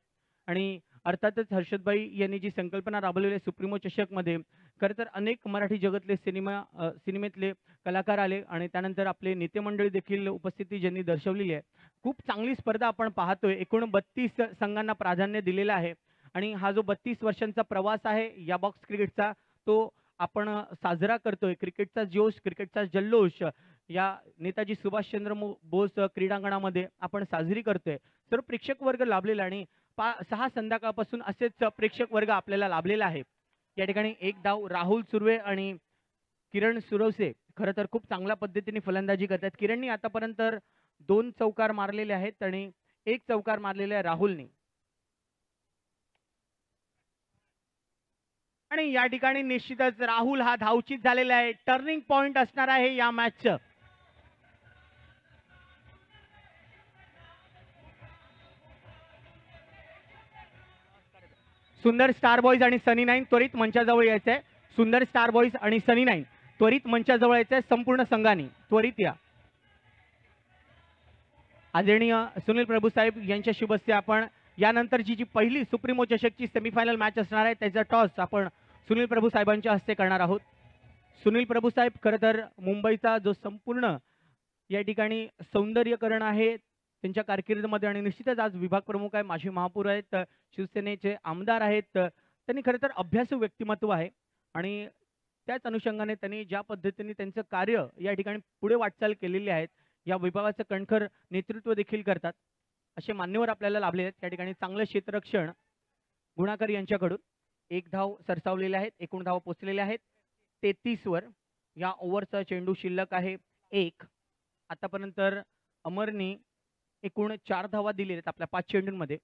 आणि अर्थातच हर्षदभाई यांनी जी संकल्पना राबवलेली आहे सुप्रीमो चषकमध्ये, खरं तर अनेक मराठी जगतले सिनेमेतले कलाकार आले आणि त्यानंतर आपले नेते मंडळी देखील उपस्थिती ज्यांनी दर्शवलेली आहे. खूप चांगली स्पर्धा आपण पाहतोय. एकूण 32 संघांना प्राधान्य दिलेलं आहे. आणि हा जो 32 वर्षांचा प्रवास आहे या बॉक्स क्रिकेटचा, तो आपण साजरा करतोय. क्रिकेटचा जोश, क्रिकेटचा जल्लोष या नेताजी सुभाषचंद्र बोस क्रीडांगणामध्ये आपण साजरी करतोय. सर्व प्रेक्षक वर्ग लाभलेला आणि 6 संध्याकाळपासून असेच प्रेक्षक वर्ग आपल्याला लाभलेला आहे. या ठिकाणी एक धाव राहुल सुर्वे आणि किरण सुरवसे खरं तर खूप चांगल्या पद्धतीने फलंदाजी करतात. किरणनी आतापर्यंत 2 चौकार मारलेले आहेत आणि 1 चौकार मारलेला आहे राहुलनी. आणि या ठिकाणी निश्चितच राहुल हा धावचीत झालेला आहे. टर्निंग पॉइंट असणार आहे या मॅचचं. सुंदर स्टार बॉयज आणि सनी नाईन त्वरित मंचाजवळ यायचंय. सुंदर स्टार बॉयज आणि सनी नाईन त्वरित मंचाजवळ यायचंय. संपूर्ण संघाने त्वरित या. आदरणीय सुनील प्रभू साहेब यांच्या शुभ हस्ते आपण यानंतरची जी पहिली सुप्रीमो चषकची सेमीफायनल मॅच असणार आहे त्याचा टॉस आपण सुनील प्रभू साहेबांच्या हस्ते करणार आहोत. सुनील प्रभू साहेब खरं तर मुंबईचा जो संपूर्ण या ठिकाणी सौंदर्यकरण आहे त्यांच्या कारकिर्दीमध्ये, आणि निश्चितच आज विभाग प्रमुख आहे, माजी महापौर आहेत, शिवसेनेचे आमदार आहेत. त्यांनी खरं तर अभ्यासू व्यक्तिमत्व आहे. आणि त्याच अनुषंगाने त्यांनी ज्या पद्धतीने त्यांचं कार्य या ठिकाणी पुढे वाटचाल केलेली आहेत, या विभागाचं कणखर नेतृत्व देखील करतात असे मान्यवर आपल्याला लाभले आहेत. त्या ठिकाणी चांगलं क्षेत्ररक्षण गुणाकर यांच्याकडून 1 धाव सरसावलेले आहेत. एकूण धाव पोचलेल्या आहेत 33 वर. या ओव्हरचा चेंडू शिल्लक आहे 1. आतापर्यंत अमरनी एकूण 4 धावा दिलेल्या आहेत आपल्या 5 चेंडूंमध्ये.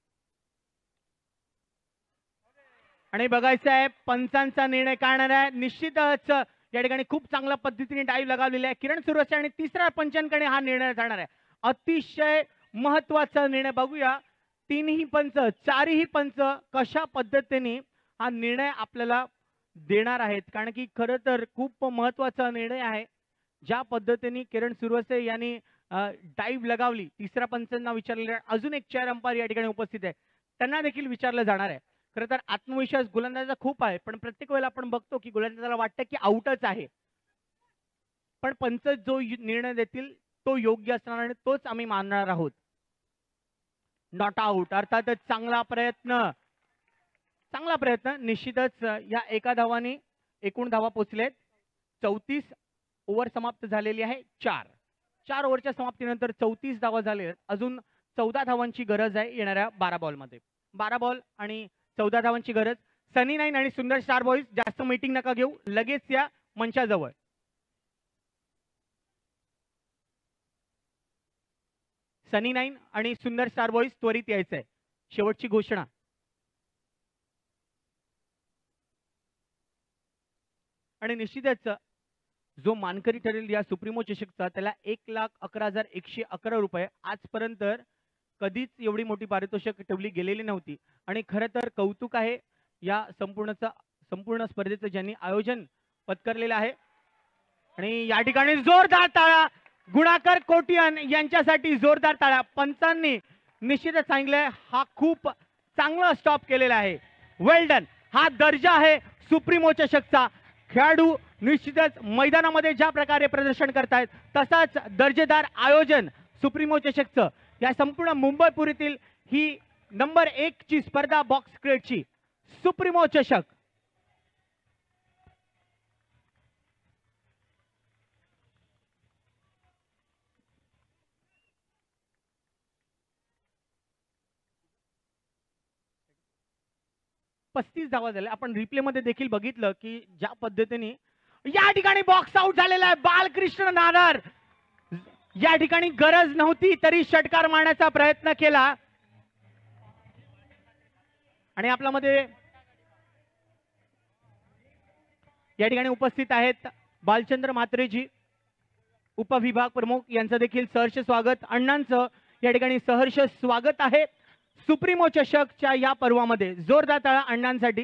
आणि बघायचं आहे पंचांचा निर्णय काढणार आहे. निश्चितच या ठिकाणी खूप चांगल्या पद्धतीने डाईव्ह लगावलेला आहे किरण सुरवसे आणि तिसऱ्या पंचांकडे हा निर्णय जाणार आहे. अतिशय महत्वाचा निर्णय. बघूया 3ही पंच 4ही पंच कशा पद्धतीने हा निर्णय आपल्याला देणार आहेत, कारण की खरं तर खूप महत्वाचा निर्णय आहे. ज्या पद्धतीने किरण सुरवसे यांनी डाईव्ह लगावली, तिसऱ्या पंचांना विचारलेलं, अजून एक 4 अंपायर या ठिकाणी उपस्थित आहे, त्यांना देखील विचारलं जाणार आहे. खरं तर आत्मविश्वास गोलंदाजाचा खूप आहे, पण प्रत्येक वेळेला आपण बघतो की गोलंदाजाला वाटतं की आउटच आहे, पण पंच जो निर्णय देतील तो योग्य असणार आणि तोच आम्ही मानणार आहोत. नॉट आउट अर्थातच चांगला प्रयत्न निश्चितच. या एका धावाने एकूण धावा पोचलेत 34. ओव्हर समाप्त झालेली आहे 4 ओव्हरच्या समाप्तीनंतर 34 धावा झालेल्या. अजून 14 धावांची गरज आहे येणाऱ्या 12 बॉलमध्ये. 12 बॉल आणि 14 धावांची गरज. सनी नाईन आणि सुंदर स्टार बॉयज जास्त मीटिंग नका घेऊ, लगेच या मंचाजवळ. सनी नाईन आणि सुंदर स्टार बॉयज त्वरित यायचंय. शेवटची घोषणा. आणि निश्चितच जो मानकरी ठरेल या सुप्रीमो चषकचा त्याला 1,11,111 रुपये. आजपर्यंत कधीच एवढी मोठी पारितोषिक ठेवली गेलेली नव्हती. आणि खरं तर कौतुक आहे या संपूर्ण स्पर्धेचं ज्यांनी आयोजन पत्करलेलं आहे. आणि या ठिकाणी जोरदार टाळ्या गुणाकर कोटियन यांच्यासाठी, जोरदार टाळ्या. पंचांनी निश्चितच सांगितलंय हा खूप चांगला स्टॉप केलेला आहे. वेल डन. हा दर्जा आहे सुप्रीमो चषकचा. खेळाडू निश्चितच मैदानामध्ये ज्या प्रकारे प्रदर्शन करतायत तसाच दर्जेदार आयोजन सुप्रीमो चषकचं. या संपूर्ण मुंबईपुरीतील ही नंबर 1 ची स्पर्धा बॉक्स क्रिकेटची सुप्रीमो चषक. पस्तीस धावा झाल्या. आपण रिप्ले मध्ये देखील बघितलं की ज्या पद्धतीने या ठिकाणी बॉक्स आउट झालेला आहे बालकृष्ण नादार. या ठिकाणी गरज नव्हती तरी षटकार मारण्याचा प्रयत्न केला आणि आपल्यामध्ये या ठिकाणी उपस्थित आहेत बालचंद्र म्हात्रेजी, उपविभाग प्रमुख, यांचं देखील सहर्ष स्वागत. अण्णांचं या ठिकाणी सहर्ष स्वागत आहे सुप्रीमो चषकच्या या पर्वामध्ये. जोरदार टाळ्या अण्णांसाठी.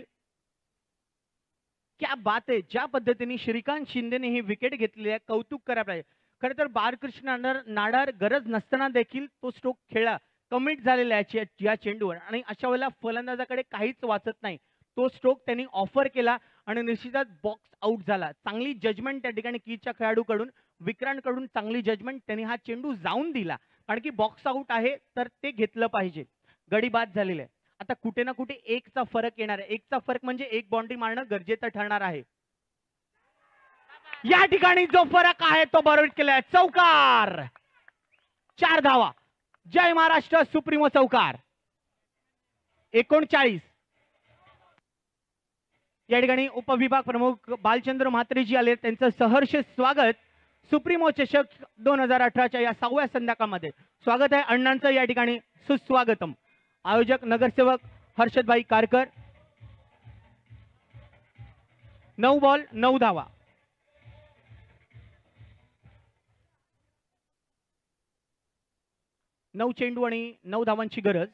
क्या बात आहे, ज्या पद्धतीने श्रीकांत शिंदेने ही विकेट घेतलेली आहे, कौतुक करायला पाहिजे. खरं तर बाळकृष्ण नाडार गरज नसताना देखील तो स्ट्रोक खेळला, कमिट झालेला आहे या चेंडूवर, आणि अशा वेळेला फलंदाजाकडे काहीच वाचत नाही. तो स्ट्रोक त्यांनी ऑफर केला आणि निश्चितच बॉक्स आउट झाला. चांगली जजमेंट त्या ठिकाणी कीच्या खेळाडूकडून, विक्रांतकडून चांगली जजमेंट. त्यांनी हा चेंडू जाऊन दिला, कारण की बॉक्स आउट आहे तर ते घेतलं पाहिजे. गडी बाद झालेले आहे. आता कुठे ना कुठे एकचा फरक येणार आहे. एकचा फरक म्हणजे एक बाउंड्री मारणं गरजेचं ठरणार आहे. या ठिकाणी जो फरक आहे तो बरोबर केलाय. चौकार, 4 धावा. जय महाराष्ट्र सुप्रीमो चौकार. 39. या ठिकाणी उपविभाग प्रमुख बालचंद्र म्हात्रेजी आले, त्यांचं सहर्ष स्वागत सुप्रीमो चषक 2018च्या या 6व्या संध्याकाळमध्ये. स्वागत आहे अण्णांचं या ठिकाणी, सुस्वागतम. आयोजक नगरसेवक हर्षदभाई कारकर. 9 बॉल 9 धावा. नऊ चेंडू आणि 9 धावांची गरज.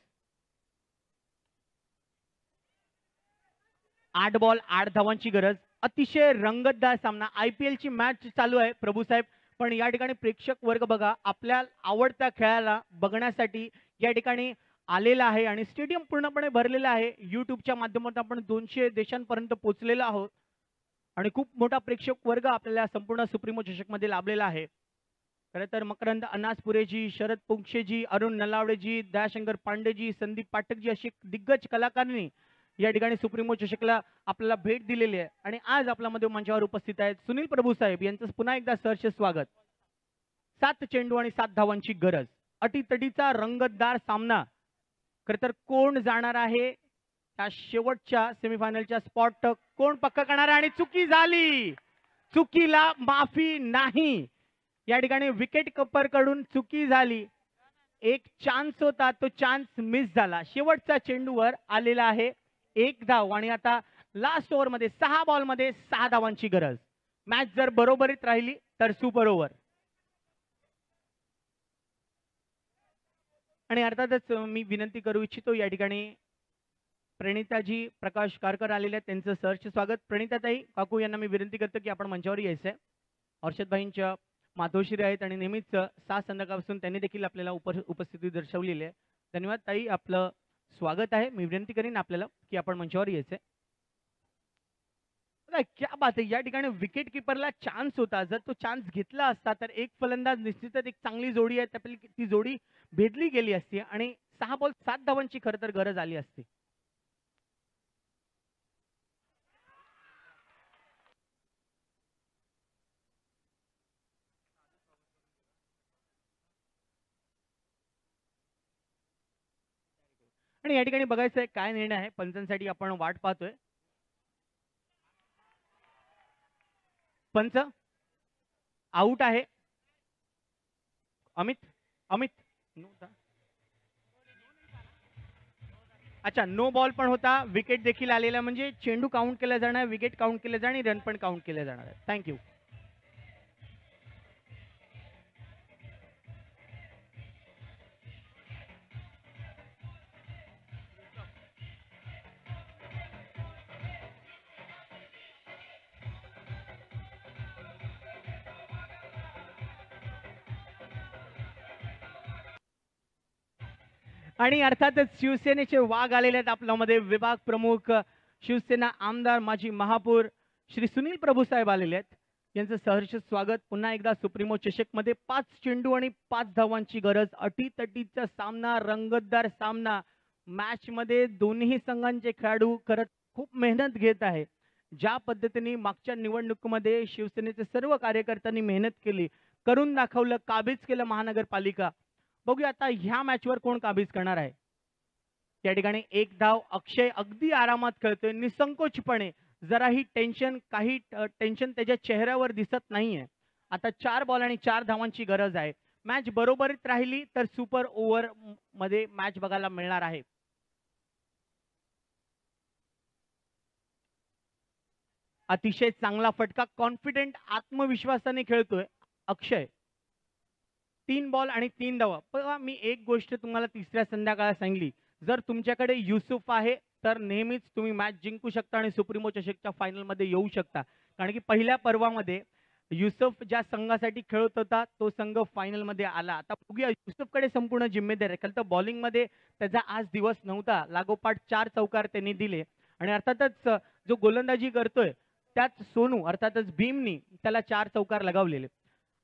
8 बॉल 8 धावांची गरज. अतिशय रंगतदार सामना. IPL ची मॅच चालू आहे प्रभू साहेब, पण या ठिकाणी प्रेक्षक वर्ग बघा आपल्या आवडत्या खेळाला बघण्यासाठी या ठिकाणी आलेला आहे आणि स्टेडियम पूर्णपणे भरलेलं आहे. युट्यूबच्या माध्यमातून आपण 200 देशांपर्यंत पोहोचलेलो आहोत आणि खूप मोठा प्रेक्षक वर्ग आपल्याला संपूर्ण सुप्रीमो चषक मध्ये लाभलेला आहे. खरं तर मकरंद अनासपुरेजी, शरद पुंक्षेजी, अरुण नलावडेजी, दयाशंकर पांडेजी, संदीप पाठकजी अशी दिग्गज कलाकारांनी या ठिकाणी सुप्रीमो चषकला आपल्याला भेट दिलेली आहे आणि आज आपल्यामध्ये मंचावर उपस्थित आहेत सुनील प्रभू साहेब, यांचं पुन्हा एकदा सहर्ष स्वागत. 7 चेंडू आणि 7 धावांची गरज. अटीतटीचा रंगतदार सामना. खरं तर कोण जाणार आहे त्या शेवटच्या सेमीफायनलच्या स्पॉट, कोण पक्का करणार आहे? आणि चुकी झाली, चुकीला माफी नाही. या ठिकाणी विकेट कीपर कडून चुकी झाली. एक चान्स होता, तो चान्स मिस झाला. शेवटच्या चेंडूवर आलेला आहे 1 धाव आणि आता लास्ट ओव्हर मध्ये 6 बॉल मध्ये 6 धावांची गरज. मॅच जर बरोबरीत राहिली तर सुपर ओव्हर. आणि अर्थातच मी विनंती करू इच्छितो, या ठिकाणी प्रणिताजी प्रकाश कारकर आलेले आहेत, त्यांचं सहर्ष स्वागत. प्रणिताताई काकू यांना मी विनंती करतो की आपण मंचावर यायचं आहे. हर्षदभाईंच्या मातोश्री आहेत आणि नेहमीच 6 संध्याकाळपासून त्यांनी देखील आपल्याला उपस्थिती दर्शवलेली आहे. धन्यवाद ताई, आपलं स्वागत आहे. मी विनंती करीन आपल्याला की आपण मंचावर यायचंय. क्या बात आहे, या ठिकाणी विकेट किपरला चान्स होता. जर तो चान्स घेतला असता तर एक फलंदाज, निश्चितच एक चांगली जोडी आहे, त्यापैकी ती जोडी भेदली गेली असती आणि 6 बॉल 7 धावांची खरं तर गरज आली असती. आणि या ठिकाणी बघायचं आहे काय निर्णय आहे. पंचांसाठी आपण वाट पाहतोय. पंच आउट आहे. अमित अमित अच्छा, नो बॉल पण होता, विकेट देखील आलेला, म्हणजे चेंडू काउंट केला जाणार, विकेट काउंट केले जाणार आणि रन पण काउंट केले जाणार आहे. थँक्यू. आणि अर्थातच शिवसेनेचे वाघ आलेले आहेत आपल्यामध्ये. विभाग प्रमुख शिवसेना आमदार माजी महापौर श्री सुनील प्रभू साहेब आलेले आहेत, यांचं सहर्ष स्वागत. पुन्हा एकदा सुप्रीमो चषक मध्ये 5 चेंडू आणि 5 धावांची गरज. अटीतटीचा सामना, रंगतदार सामना. मॅच मध्ये दोन्ही संघांचे खेळाडू करत खूप मेहनत घेत आहे. ज्या पद्धतीने मागच्या निवडणुकीमध्ये शिवसेनेचे सर्व कार्यकर्त्यांनी मेहनत केली, करून दाखवलं, काबीज केलं महानगरपालिका. बघूया आता ह्या मॅचवर कोण काबीज करणार आहे. त्या ठिकाणी 1 धाव. अक्षय अगदी आरामात खेळतोय, निसंकोचपणे. जराही टेन्शन, काही टेन्शन त्याच्या चेहऱ्यावर दिसत नाहीये. आता 4 बॉल आणि 4 धावांची गरज आहे. मॅच बरोबरीत राहिली तर सुपर ओव्हर मध्ये मॅच बघायला मिळणार आहे. अतिशय चांगला फटका, कॉन्फिडेंट आत्मविश्वासाने खेळतोय अक्षय. 3 बॉल आणि 3 धावा. बघा मी एक गोष्ट तुम्हाला तिसऱ्या संध्याकाळी सांगली, जर तुमच्याकडे युसुफ आहे तर नेहमीच तुम्ही मॅच जिंकू शकता आणि सुप्रीमो चषकच्या फायनलमध्ये येऊ शकता. कारण की पहिल्या पर्वामध्ये युसुफ ज्या संघासाठी खेळत होता तो संघ फायनलमध्ये आला. आता बघूया युसुफकडे संपूर्ण जिम्मेदारी आहे. कारण तर बॉलिंगमध्ये त्याचा आज दिवस नव्हता. लागोपाठ 4 चौकार त्यांनी दिले आणि अर्थातच जो गोलंदाजी करतोय त्यात सोनू अर्थातच भीमनी त्याला 4 चौकार लगावलेले.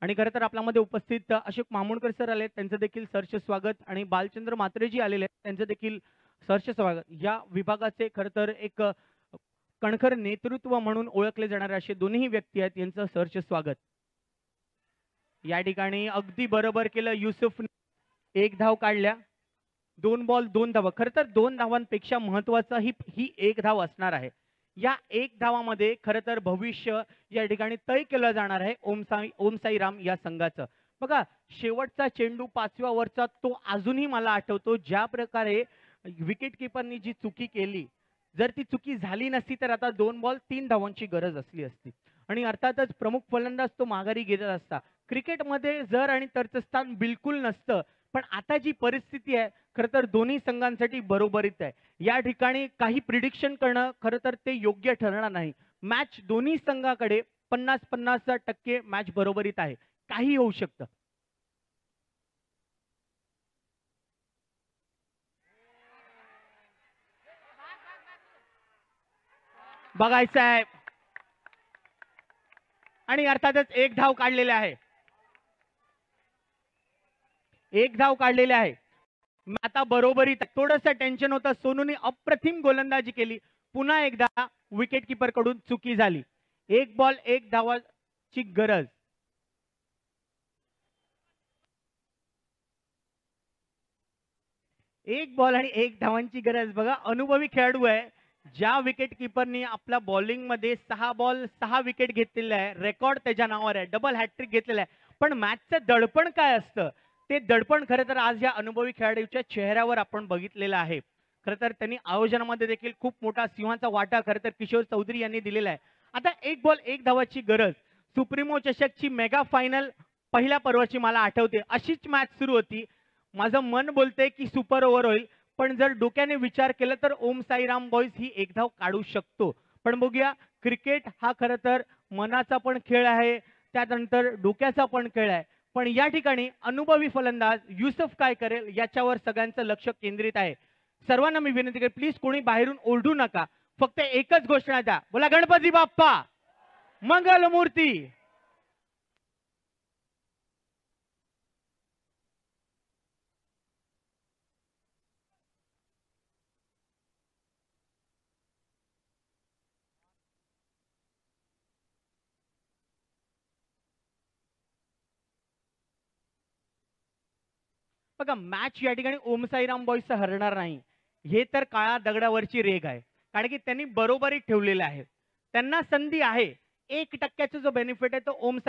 आणि खरं तर आपल्यामध्ये उपस्थित अशोक मामोणकर सर आले, त्यांचं देखील सहर्ष स्वागत. आणि बालचंद्र म्हात्रेजी आलेले आहेत, त्यांचं देखील सहर्ष स्वागत. या विभागाचे खरं तर एक कणखर नेतृत्व म्हणून ओळखले जाणारे असे दोन्ही व्यक्ती आहेत, यांचं सहर्ष स्वागत. या ठिकाणी अगदी बरोबर केलं युसुफ, 1 धाव काढल्या. 2 बॉल 2 धावा. खरं तर 2 धावांपेक्षा महत्वाचा ही 1 धाव असणार आहे. या 1 धावामध्ये खरं तर भविष्य या ठिकाणी तय केलं जाणार आहे ओम साईराम या संघाचं. बघा शेवटचा चेंडू 5व्या ओव्हरचा तो अजूनही मला आठवतो, ज्या प्रकारे विकेट किपरनी जी चुकी केली, जर ती चुकी झाली नसती तर आता 2 बॉल 3 धावांची गरज असली असती. आणि अर्थातच प्रमुख फलंदाज तो माघारी घेत असता. क्रिकेटमध्ये जर आणि तरचं स्थान बिलकुल नसतं, पण आता जी परिस्थिती आहे खरं तर दोन्ही संघांसाठी बरोबरीत आहे. या ठिकाणी काही प्रिडिक्शन करणं खरं तर ते योग्य ठरणार नाही. मॅच दोन्ही संघाकडे 50-50% मॅच बरोबरीत आहे, काही होऊ शकतं. बघायचं आहे आणि अर्थातच 1 धाव काढलेले आहे. 1 धाव काढलेले आहे. आता बरोबरीत थोडंसं टेन्शन होतं. सोनूने अप्रतिम गोलंदाजी केली. पुन्हा एकदा विकेट किपर कडून चुकी झाली. 1 बॉल 1 धावाची गरज. एक बॉल आणि 1 धावांची गरज. बघा अनुभवी खेळाडू आहे. ज्या विकेट किपरनी आपल्या बॉलिंग मध्ये 6 बॉल 6 विकेट घेतलेले आहे, रेकॉर्ड त्याच्या नावावर आहे, डबल हॅट्रिक घेतलेला आहे. पण मॅचचं दडपण काय असतं ते दडपण खरं तर आज या अनुभवी खेळाडूच्या चेहऱ्यावर आपण बघितलेलं आहे. खरं तर त्यांनी आयोजनामध्ये देखील खूप मोठा सिंहाचा वाटा खरं तर किशोर चौधरी यांनी दिलेला आहे. आता 1 बॉल 1 धावाची गरज. सुप्रीमो चषकची मेगा फायनल पहिल्या पर्वाची मला आठवते, अशीच मॅच सुरू होती. माझं मन बोलते की सुपर ओव्हर होईल, पण जर डोक्याने विचार केला तर ओम साईराम बॉयज ही 1 धाव काढू शकतो. पण बघूया, क्रिकेट हा खरं तर मनाचा पण खेळ आहे, त्यानंतर डोक्याचा पण खेळ आहे. पण या ठिकाणी अनुभवी फलंदाज युसुफ काय करेल याच्यावर सगळ्यांचं लक्ष केंद्रित आहे. सर्वांना मी विनंती करेन, प्लीज कोणी बाहेरून ओरडू नका, फक्त एकच घोषणा द्या, बोला गणपती बाप्पा मंगलमूर्ती. बघा मॅच या ठिकाणी ओम साईराम बॉयज हरणार नाही, हे तर काळा दगडावरची रेग आहे. कारण की त्यांनी बरोबरी ठेवलेले आहे, त्यांना संधी आहे. 1% जो बेनिफिट आहे तो ओम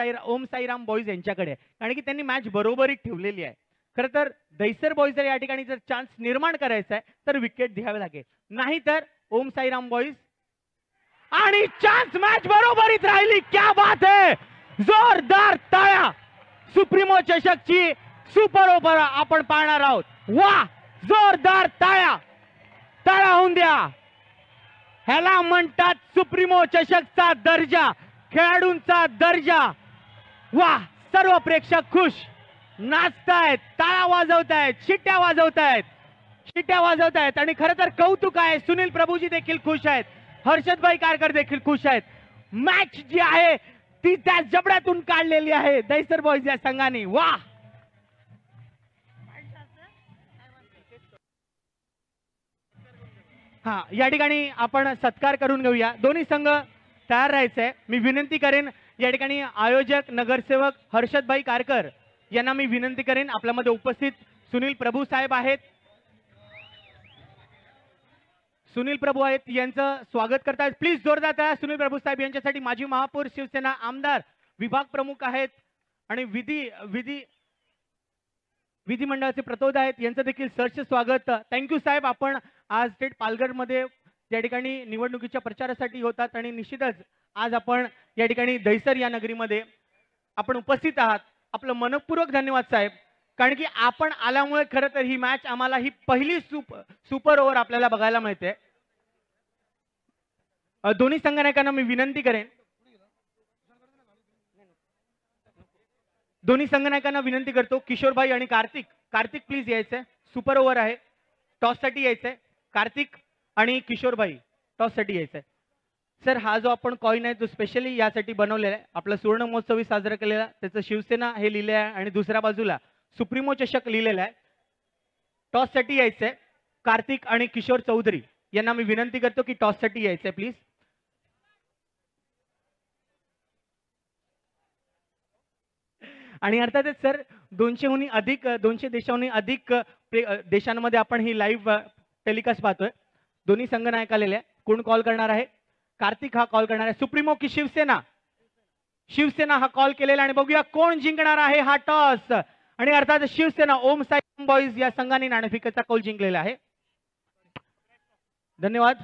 साईराम बॉयज यांच्याकडे आहे, कारण की त्यांनी मॅच बरोबरी ठेवलेली आहे. खरं तर दैसर बॉयज जर या ठिकाणी जर चान्स निर्माण करायचा आहे तर विकेट द्यावे लागेल, नाही तर ओम साईराम बॉयज. आणि चान्स, मॅच बरोबरीत राहिली. क्या बात आहे, जोरदार टाळ्या. सुप्रीमो चषकची सुपर ओव्हर आपण पाहणार आहोत. वा, जोरदार टाळ्या. टाळ्या होऊन द्या. ह्याला म्हणतात सुप्रीमो चषकचा दर्जा, खेळाडूंचा दर्जा. वा, सर्व प्रेक्षक खुश, नाचतायत, टाळ्या वाजवतायत, शिट्ट्या वाजवतायत, शिट्ट्या वाजवतायत. आणि खरं तर कौतुक आहे, सुनील प्रभूजी देखील खुश आहेत, हर्षदभाई कारकर देखील खुश आहेत. मॅच जी आहे ती त्या जबड्यातून काढलेली आहे दैसर बॉयज या संघाने. वा, हा या ठिकाणी आपण सत्कार करून घेऊया. दोन्ही संघ तयार राहायचंय. मी विनंती करेन या ठिकाणी आयोजक नगरसेवक हर्षदभाई कारकर यांना मी विनंती करेन, आपल्यामध्ये उपस्थित सुनील प्रभू साहेब आहेत, सुनील प्रभू आहेत, यांचं स्वागत करतायत. प्लीज जोरदार टाळ्या सुनील प्रभू साहेब यांच्यासाठी. माजी महापौर, शिवसेना आमदार, विभाग प्रमुख आहेत आणि विधिमंडळाचे प्रतोद आहेत, यांचं देखील सहर्ष स्वागत. थँक्यू साहेब, आपण आज थेट पालघरमध्ये या ठिकाणी निवडणुकीच्या प्रचारासाठी होतात आणि निश्चितच आज आपण या ठिकाणी दहिसर या नगरीमध्ये आपण उपस्थित आहात. आपलं मनपूर्वक धन्यवाद साहेब, कारण की आपण आल्यामुळे खरं तर ही मॅच आम्हाला ही पहिली सुपर ओव्हर आपल्याला बघायला मिळते. दोन्ही संघनायकांना मी विनंती करेन, दोन्ही संघनायकांना विनंती करतो, किशोरभाई आणि कार्तिक, कार्तिक प्लीज यायचंय. सुपर ओव्हर आहे, टॉस साठी यायचंय. कार्तिक आणि किशोरभाई टॉस साठी यायचंय. सर, हा जो आपण कॉइन आहे तो स्पेशली यासाठी बनवलेला आहे. आपला सुवर्ण महोत्सवी साजरा केलेला, त्याचं शिवसेना हे लिहिले आहे आणि दुसऱ्या बाजूला सुप्रीमो चषक लिहिलेला आहे. टॉस साठी यायचंय. कार्तिक आणि किशोर चौधरी यांना मी विनंती करतो की टॉस साठी यायचंय प्लीज. आणि अर्थातच सर 200 देशांहून अधिक देशांमध्ये आपण ही लाईव्ह टेलिकास्ट पाहतोय. दोन्ही संघनायक आलेले आहे. कोण कॉल करणार आहे? कार्तिक हा कॉल करणार आहे. सुप्रीमो की शिवसेना? शिवसेना हा कॉल केलेला आणि बघूया कोण जिंकणार आहे हा टॉस. आणि अर्थात शिवसेना ओम साई बॉईज या संघाने नाणेफेकीचा कौल जिंकलेला आहे. धन्यवाद.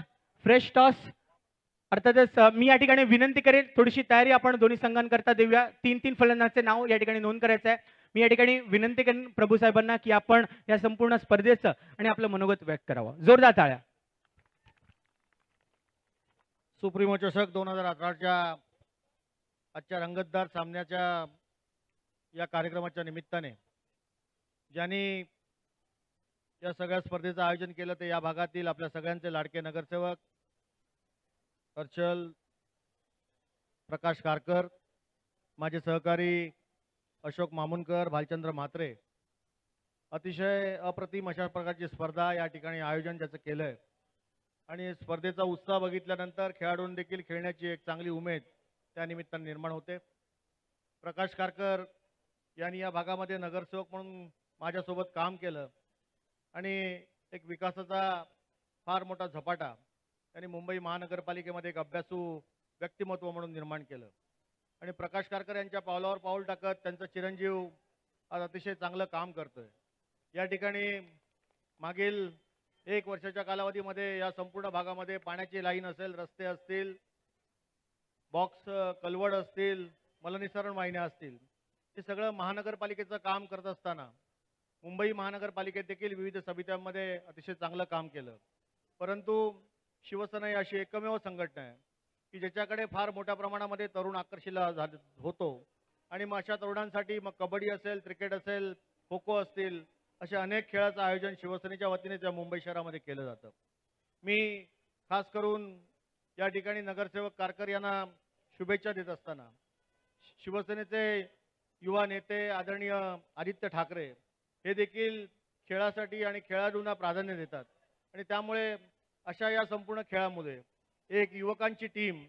Fresh toss. अर्थातच मी या ठिकाणी विनंती करेन थोडीशी तयारी आपण दोन्ही संघांकरता देऊया. 3-3 फलंदाजांचे नाव या ठिकाणी नोंद करायचं आहे. मी या ठिकाणी विनंती करेन प्रभू साहेबांना की आपण या संपूर्ण स्पर्धेचं आणि आपलं मनोगत व्यक्त करावं. जोरदार टाळ्या. सुप्रीमो चषक 2018च्या आजच्या रंगतदार सामन्याच्या या कार्यक्रमाच्या निमित्ताने ज्यांनी या सगळ्या स्पर्धेचं आयोजन केलं ते या भागातील आपल्या सगळ्यांचे लाडके नगरसेवक हर्षल प्रकाश कारकर, माझे सहकारी अशोक मामुनकर, भालचंद्र म्हात्रे. अतिशय अप्रतिम अशा प्रकारची स्पर्धा या ठिकाणी आयोजन ज्याचं केलं आहे आणि स्पर्धेचा उत्साह बघितल्यानंतर खेळाडूंनी देखील खेळण्याची एक चांगली उमेद त्या निमित्ताने निर्माण होते. प्रकाश कारकर यांनी या भागामध्ये नगरसेवक म्हणून माझ्यासोबत काम केलं आणि एक विकासाचा फार मोठा झपाटा त्यांनी मुंबई महानगरपालिकेमध्ये एक अभ्यासू व्यक्तिमत्व म्हणून निर्माण केलं. आणि प्रकाश कारकर यांच्या पावलावर पाऊल टाकत त्यांचा चिरंजीव आज अतिशय चांगलं काम करतोय. या ठिकाणी मागील 1 वर्षाच्या कालावधीमध्ये या संपूर्ण भागामध्ये पाण्याची लाईन असेल, रस्ते असतील, बॉक्स कलवड असतील, मलनिसरण वाहिन्या असतील, हे सगळं महानगरपालिकेचं काम करत असताना मुंबई महानगरपालिकेत देखील विविध समित्यांमध्ये अतिशय चांगलं काम केलं. परंतु शिवसेना ही अशी एकमेव संघटना आहे की ज्याच्याकडे फार मोठ्या प्रमाणामध्ये तरुण आकर्षित होतो आणि मग अशा तरुणांसाठी मग कबड्डी असेल, क्रिकेट असेल, खो खो असतील, अशा अनेक खेळाचं आयोजन शिवसेनेच्या वतीने त्या मुंबई शहरामध्ये केलं जातं. मी खास करून या ठिकाणी नगरसेवक कारकर यांना शुभेच्छा देत असताना शिवसेनेचे युवा नेते आदरणीय आदित्य ठाकरे हे देखील खेळासाठी आणि खेळाडूंना प्राधान्य देतात आणि त्यामुळे अशा या संपूर्ण खेळामध्ये एक युवकांची टीम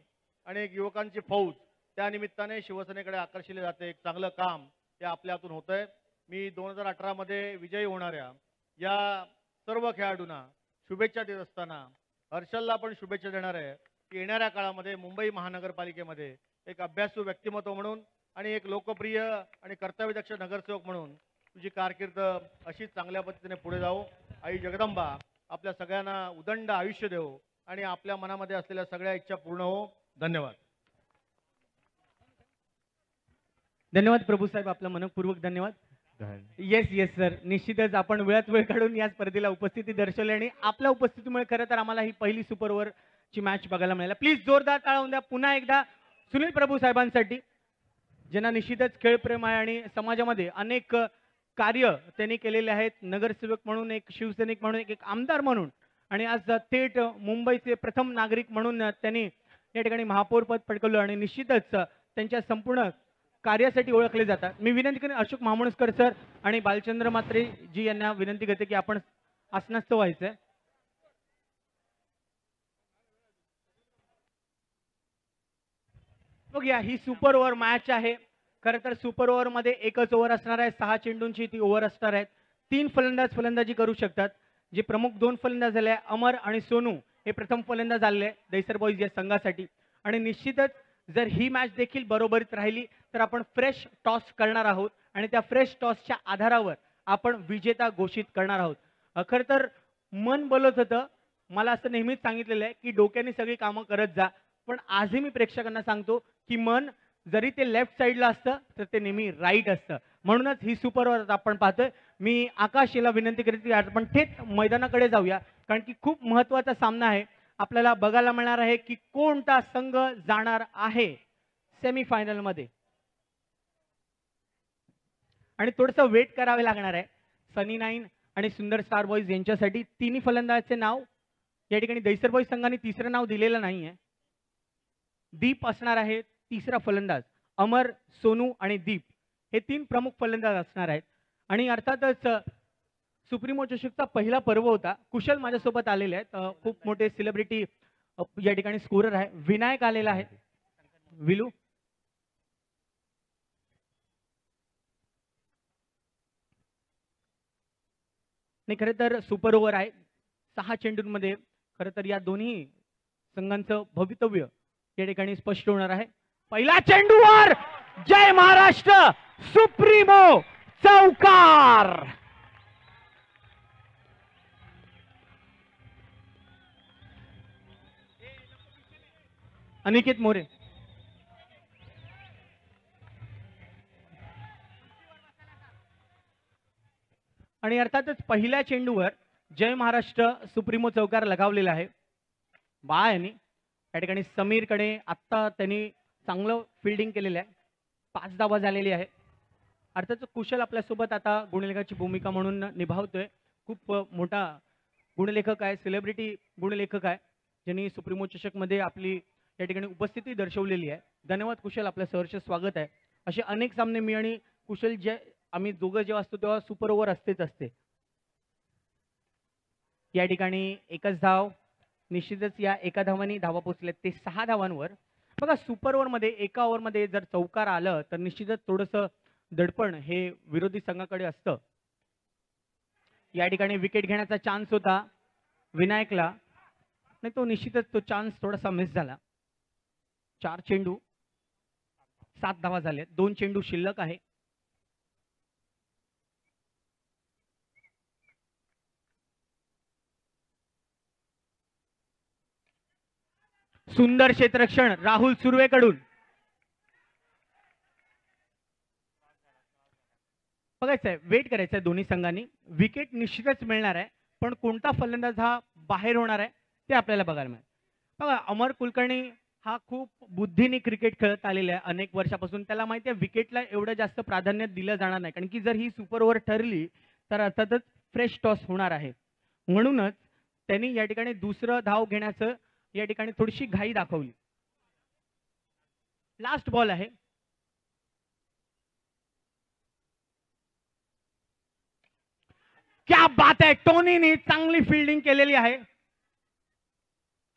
आणि एक युवकांची फौज त्या निमित्ताने शिवसेनेकडे आकर्षिले जाते. एक चांगलं काम हे आपल्या हातून होतंय. मी 2018 मध्ये विजयी होणाऱ्या या सर्व खेळाडूंना शुभेच्छा देत असताना हर्षलला पण शुभेच्छा देणार आहे की येणाऱ्या काळामध्ये मुंबई महानगरपालिकेमध्ये एक अभ्यासू व्यक्तिमत्व म्हणून आणि एक लोकप्रिय आणि कर्तव्यदक्ष नगरसेवक म्हणून तुझी कारकीर्द अशीच चांगल्या पद्धतीने पुढे जाओ. आई जगदंबा आपल्या सगळ्यांना उदंड आयुष्य देवो आणि आपल्या मनामध्ये असलेल्या सगळ्या इच्छा पूर्ण हो. धन्यवाद. धन्यवाद प्रभू साहेब, आपलं मनपूर्वक धन्यवाद. येस सर, निश्चितच आपण वेळात वेळ काढून या स्पर्धेला उपस्थिती दर्शवली आणि आपल्या उपस्थितीमुळे खरं तर आम्हाला ही पहिली सुपर ओव्हरची मॅच बघायला मिळाली. प्लीज जोरदार टाळ्या द्या पुन्हा एकदा सुनील प्रभू साहेबांसाठी, ज्यांना निश्चितच खेळप्रेम आहे आणि समाजामध्ये अनेक कार्य त्यांनी केलेले आहेत. नगरसेवक म्हणून, एक शिवसैनिक म्हणून, एक आमदार म्हणून आणि आज थेट मुंबईचे प्रथम नागरिक म्हणून त्यांनी या ठिकाणी महापौर पद पटकवलं आणि निश्चितच त्यांच्या संपूर्ण कार्यासाठी ओळखले जातात. मी विनंती करेन अशोक मामुणकर सर आणि बालचंद्र म्हात्रे जी यांना विनंती करते की आपण आसनस्थ व्हायचंय. बघूया, ही सुपर ओव्हर मॅच आहे. खरं तर सुपर ओव्हर मध्ये एकच ओव्हर असणार आहे. 6 चेंडूंची ती ओव्हर असणार आहे. 3 फलंदाज फलंदाजी करू शकतात. जे प्रमुख 2 फलंदाज झाले अमर आणि सोनू हे प्रथम फलंदाज आले दहिसर बॉईज या संघासाठी. आणि निश्चितच जर ही मॅच देखील बरोबरीत राहिली तर आपण फ्रेश टॉस करणार आहोत आणि त्या फ्रेश टॉसच्या आधारावर आपण विजेता घोषित करणार आहोत. खरं तर मन बोलत होतं, मला असं नेहमीच सांगितलेलं आहे की डोक्याने सगळी कामं करत जा, पण आजही मी प्रेक्षकांना सांगतो की मन जरी ते लेफ्ट साईडला असतं तर ते नेहमी राईट असतं. म्हणूनच ही सुपर ओव्हर आपण पाहतोय. मी आकाश याला विनंती करेन की आपण थेट मैदानाकडे जाऊया, कारण की खूप महत्त्वाचा सामना आहे. आपल्याला बघायला मिळणार आहे की कोणता संघ जाणार आहे सेमीफायनल मध्ये, आणि थोडंसं वेट करावे लागणार आहे सनी नाईन आणि सुंदर स्टार बॉईज यांच्यासाठी. तिन्ही फलंदाजाचे नाव या ठिकाणी दैसर बॉईज संघाने तिसरं नाव दिलेलं नाहीये. दीप असणार आहे तिसरा फलंदाज. अमर, सोनू आणि दीप हे तीन प्रमुख फलंदाज असणार आहेत. आणि अर्थातच सुप्रीमो चषकचा पहिला पर्व होता. कुशल माझ्यासोबत आलेले आहेत, खूप मोठे सेलिब्रिटी या ठिकाणी स्कोरर आहे. विनायक आलेला आहे. विलू नाही, खरं तर सुपर ओव्हर आहे 6 चेंडूंमध्ये. खरं तर या दोन्ही संघांचं भवितव्य या ठिकाणी स्पष्ट होणार आहे. पहिला चेंडूवर जय महाराष्ट्र सुप्रीमो चौकार. अनिकेत मोरे आणि अर्थातच पहिल्या चेंडूवर जय महाराष्ट्र सुप्रीमो चौकार लगावलेला आहे बा यांनी. या ठिकाणी समीरकडे आत्ता त्यांनी चांगलं फिल्डिंग केलेलं आहे. 5 धावा झालेली आहे. अर्थातच कुशल आपल्यासोबत आता गुणलेखाची भूमिका म्हणून निभावतोय. खूप मोठा गुणलेखक आहे, सेलिब्रिटी गुणलेखक आहे, ज्यांनी सुप्रीमो चषकमध्ये आपली या ठिकाणी उपस्थिती दर्शवलेली आहे. धन्यवाद कुशल, आपलं सहर्ष स्वागत आहे. असे अनेक सामने मी आणि कुशल जे आम्ही दोघं जेव्हा असतो तेव्हा सुपर ओव्हर असतेच असते. या ठिकाणी एकच धाव, निश्चितच या एका धावांनी धावा पोचल्यात ते 6 धावांवर. बघा सुपर ओव्हरमध्ये एका ओव्हरमध्ये जर चौकार आलं तर निश्चितच थोडंसं दडपण हे विरोधी संघाकडे असतं. या ठिकाणी विकेट घेण्याचा चान्स होता विनायकला, नाही तो निश्चितच तो चान्स थोडासा मिस झाला. 4 चेंडू 7 धावा झाले, 2 चेंडू शिल्लक आहे. सुंदर क्षेत्ररक्षण राहुल सुर्वेकडून. बघायचंय, वेट करायचंय दोन्ही संघांनी. विकेट निश्चितच मिळणार आहे, पण कोणता फलंदाज हा बाहेर होणार आहे ते आपल्याला बघायला मिळेल. बघा अमर कुलकर्णी हा खूप बुद्धीने क्रिकेट खेळत आलेला आहे अनेक वर्षापासून. त्याला माहिती आहे विकेटला एवढं जास्त प्राधान्य दिलं जाणार नाही, कारण की जर ही सुपर ओव्हर ठरली तर अर्थातच फ्रेश टॉस होणार आहे. म्हणूनच त्यांनी या ठिकाणी दुसरं धाव घेण्याचं या ठिकाणी थोडीशी घाई दाखवली. लास्ट बॉल आहे. क्या बात आहे, टोनीने चांगली फिल्डिंग केलेली आहे.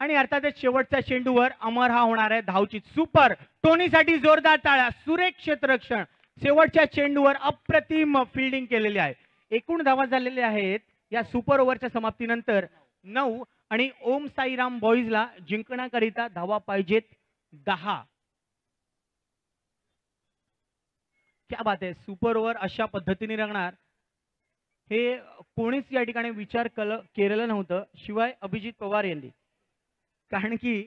आणि अर्थातच शेवटच्या चेंडूवर अमर हा होणार आहे धावची. सुपर, टोनीसाठी जोरदार टाळ्या. सुरेख क्षेत्ररक्षण, शेवटच्या चेंडूवर अप्रतिम फिल्डिंग केलेली आहे. एकूण धावा झालेल्या आहेत या सुपर ओव्हरच्या समाप्तीनंतर 9, आणि ओम साईराम बॉईजला जिंकण्याकरिता धावा पाहिजेत 10. क्या बात आहे, सुपर ओव्हर अशा पद्धतीने रंगणार हे कोणीच या ठिकाणी विचार केलेलं नव्हतं, शिवाय अभिजित पवार यांनी. कारण की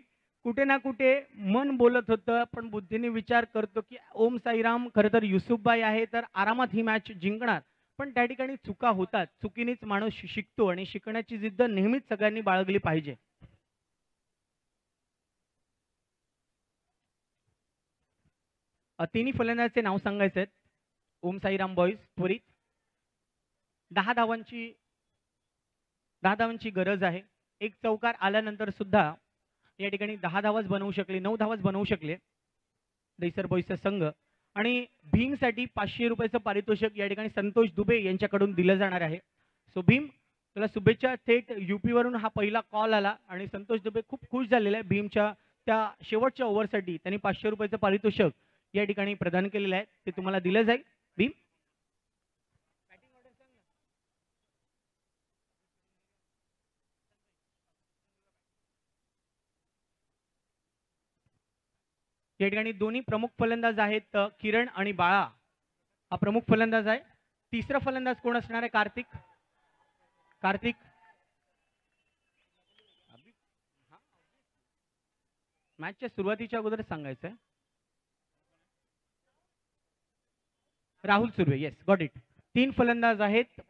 कुठे ना कुठे मन बोलत होतं, पण बुद्धीने विचार करतो की ओम साईराम खरं तर युसुफबाई आहे तर आरामात ही मॅच जिंकणार. पण त्या ठिकाणी चुका होतात, चुकीनेच माणूस शिकतो, आणि शिकण्याची जिद्द नेहमीच सगळ्यांनी बाळगली पाहिजे. तिन्ही फलंदाजाचे नाव सांगायचे आहेत. ओम साईराम बॉईज त्वरित 10 धावांची गरज आहे. एक चौकार आल्यानंतर सुद्धा या ठिकाणी 10 धावाच बनवू शकले, 9 धावाच बनवू शकले दैसर बॉईजचा संघ. आणि भीमसाठी 500 रुपयाचं पारितोषिक या ठिकाणी संतोष दुबे यांच्याकडून दिलं जाणार आहे. सो भीम, तुला शुभेच्छा. थेट यूपी वरून हा पहिला कॉल आला आणि संतोष दुबे खूप खुश झालेला आहे. भीमच्या त्या शेवटच्या ओव्हरसाठी त्यांनी 500 रुपयाचं पारितोषिक या ठिकाणी प्रदान केलेलं आहे, ते तुम्हाला दिलं जाईल. भीम, या ठिकाणी दोन्ही प्रमुख फलंदाज आहेत किरण आणि बाळा. हा प्रमुख फलंदाज आहे. तिसरा फलंदाज कोण असणार आहे? कार्तिक. कार्तिक मॅचच्या सुरुवातीच्या अगोदर सांगायचंय. Rahul Surve, yes, got it. 3 फलंदाज आहेत.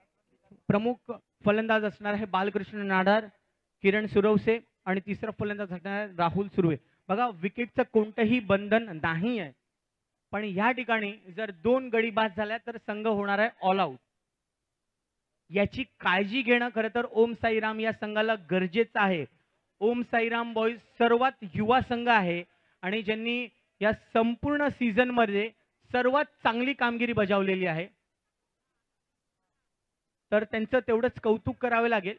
प्रमुख फलंदाज असणार आहे बालकृष्ण नाडार, किरण सुरवसे आणि तिसरा फलंदाज असणार आहे राहुल सुर्वे. बघा, विकेटचं कोणतंही बंधन नाही आहे, पण या ठिकाणी जर 2 गडी बाद झाल्या तर संघ होणार आहे ऑल आउट. याची काळजी घेणं खरं तर ओम साईराम या संघाला गरजेचं आहे. ओम साईराम बॉईज सर्वात युवा संघ आहे आणि ज्यांनी या संपूर्ण सीझन मध्ये सर्वात चांगली कामगिरी बजावलेली आहे, तर त्यांचं तेवढंच कौतुक करावे लागेल.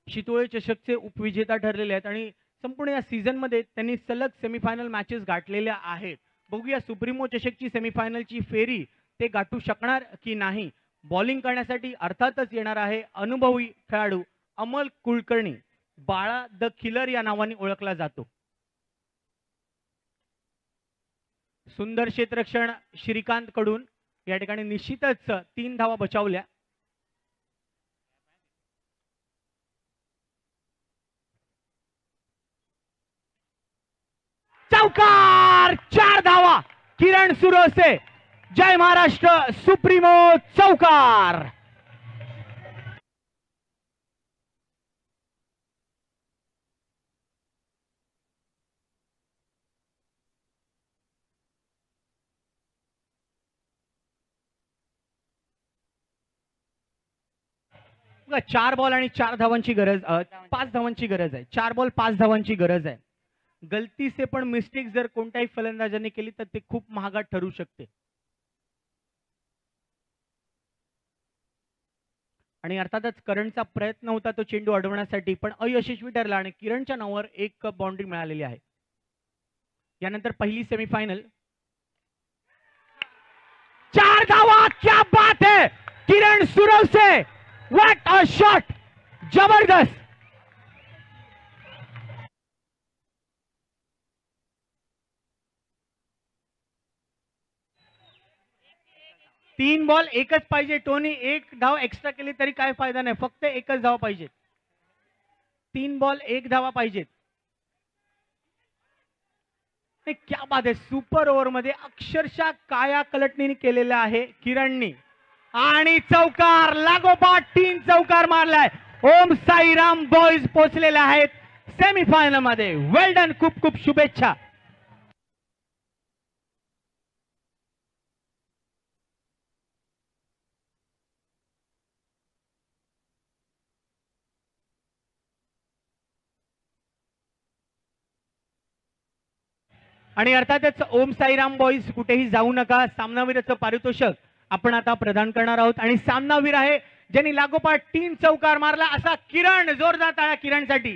शितोळे चषकचे उपविजेता ठरलेले आहेत आणि संपूर्ण या सीझन मध्ये त्यांनी सलग सेमीफायनल मॅचेस गाठलेल्या आहेत. बघूया सुप्रीमो चषकची सेमीफायनलची फेरी ते गाठू शकणार की नाही. बॉलिंग करण्यासाठी अर्थातच येणार आहे अनुभवी खेळाडू अमल कुलकर्णी. बाळा द किलर या नावाने ओळखला जातो. सुंदर क्षेत्ररक्षण श्रीकांत कडून या ठिकाणी निश्चितच 3 धावा बचावल्या. चौकार, 4 धावा किरण सुरवसे. जय महाराष्ट्र, सुप्रीमो चौकार. बघा, 4 बॉल आणि 4 धावांची गरज, 5 धावांची गरज आहे. 4 बॉल 5 धावांची गरज आहे. गलती से पण मिस्टेक जर कोणत्याही फलंदाजाने केली तर ते खूप महागात ठरू शकते. आणि अर्थातच करणचा प्रयत्न होता तो चेंडू अडवण्यासाठी, पण अयशस्वी ठरला आणि किरणच्या नावावर 1 बाउंड्री मिळालेली आहे. यानंतर पहिली सेमीफायनल. 4 धावा, क्या बात है किरण सुरवसे. व्हाट अ शॉट, जबरदस्त. 3 बॉल 1च पाहिजे. टोनी 1 धाव एक्स्ट्रा केली तरी काय फायदा नाही, फक्त 1च धाव पाहिजे. 3 बॉल 1 धावा पाहिजेत. क्या बात आहे, सुपर ओव्हर मध्ये अक्षरशः काया कलटणी केलेला आहे किरणनी आणि चौकार लागोपाठ 3 चौकार मारलाय. ओम साईराम बॉईज पोहोचलेले आहेत सेमीफायनल मध्ये. वेल डन, खूप खूप शुभेच्छा. आणि अर्थातच ओम साईराम बॉईज कुठेही जाऊ नका. सामनावीराचं पारितोषिक आपण आता प्रदान करणार आहोत आणि सामनावीर आहे ज्यांनी लागोपाठ 3 चौकार मारला असा किरण. जोरदार टाळ्या किरणसाठी.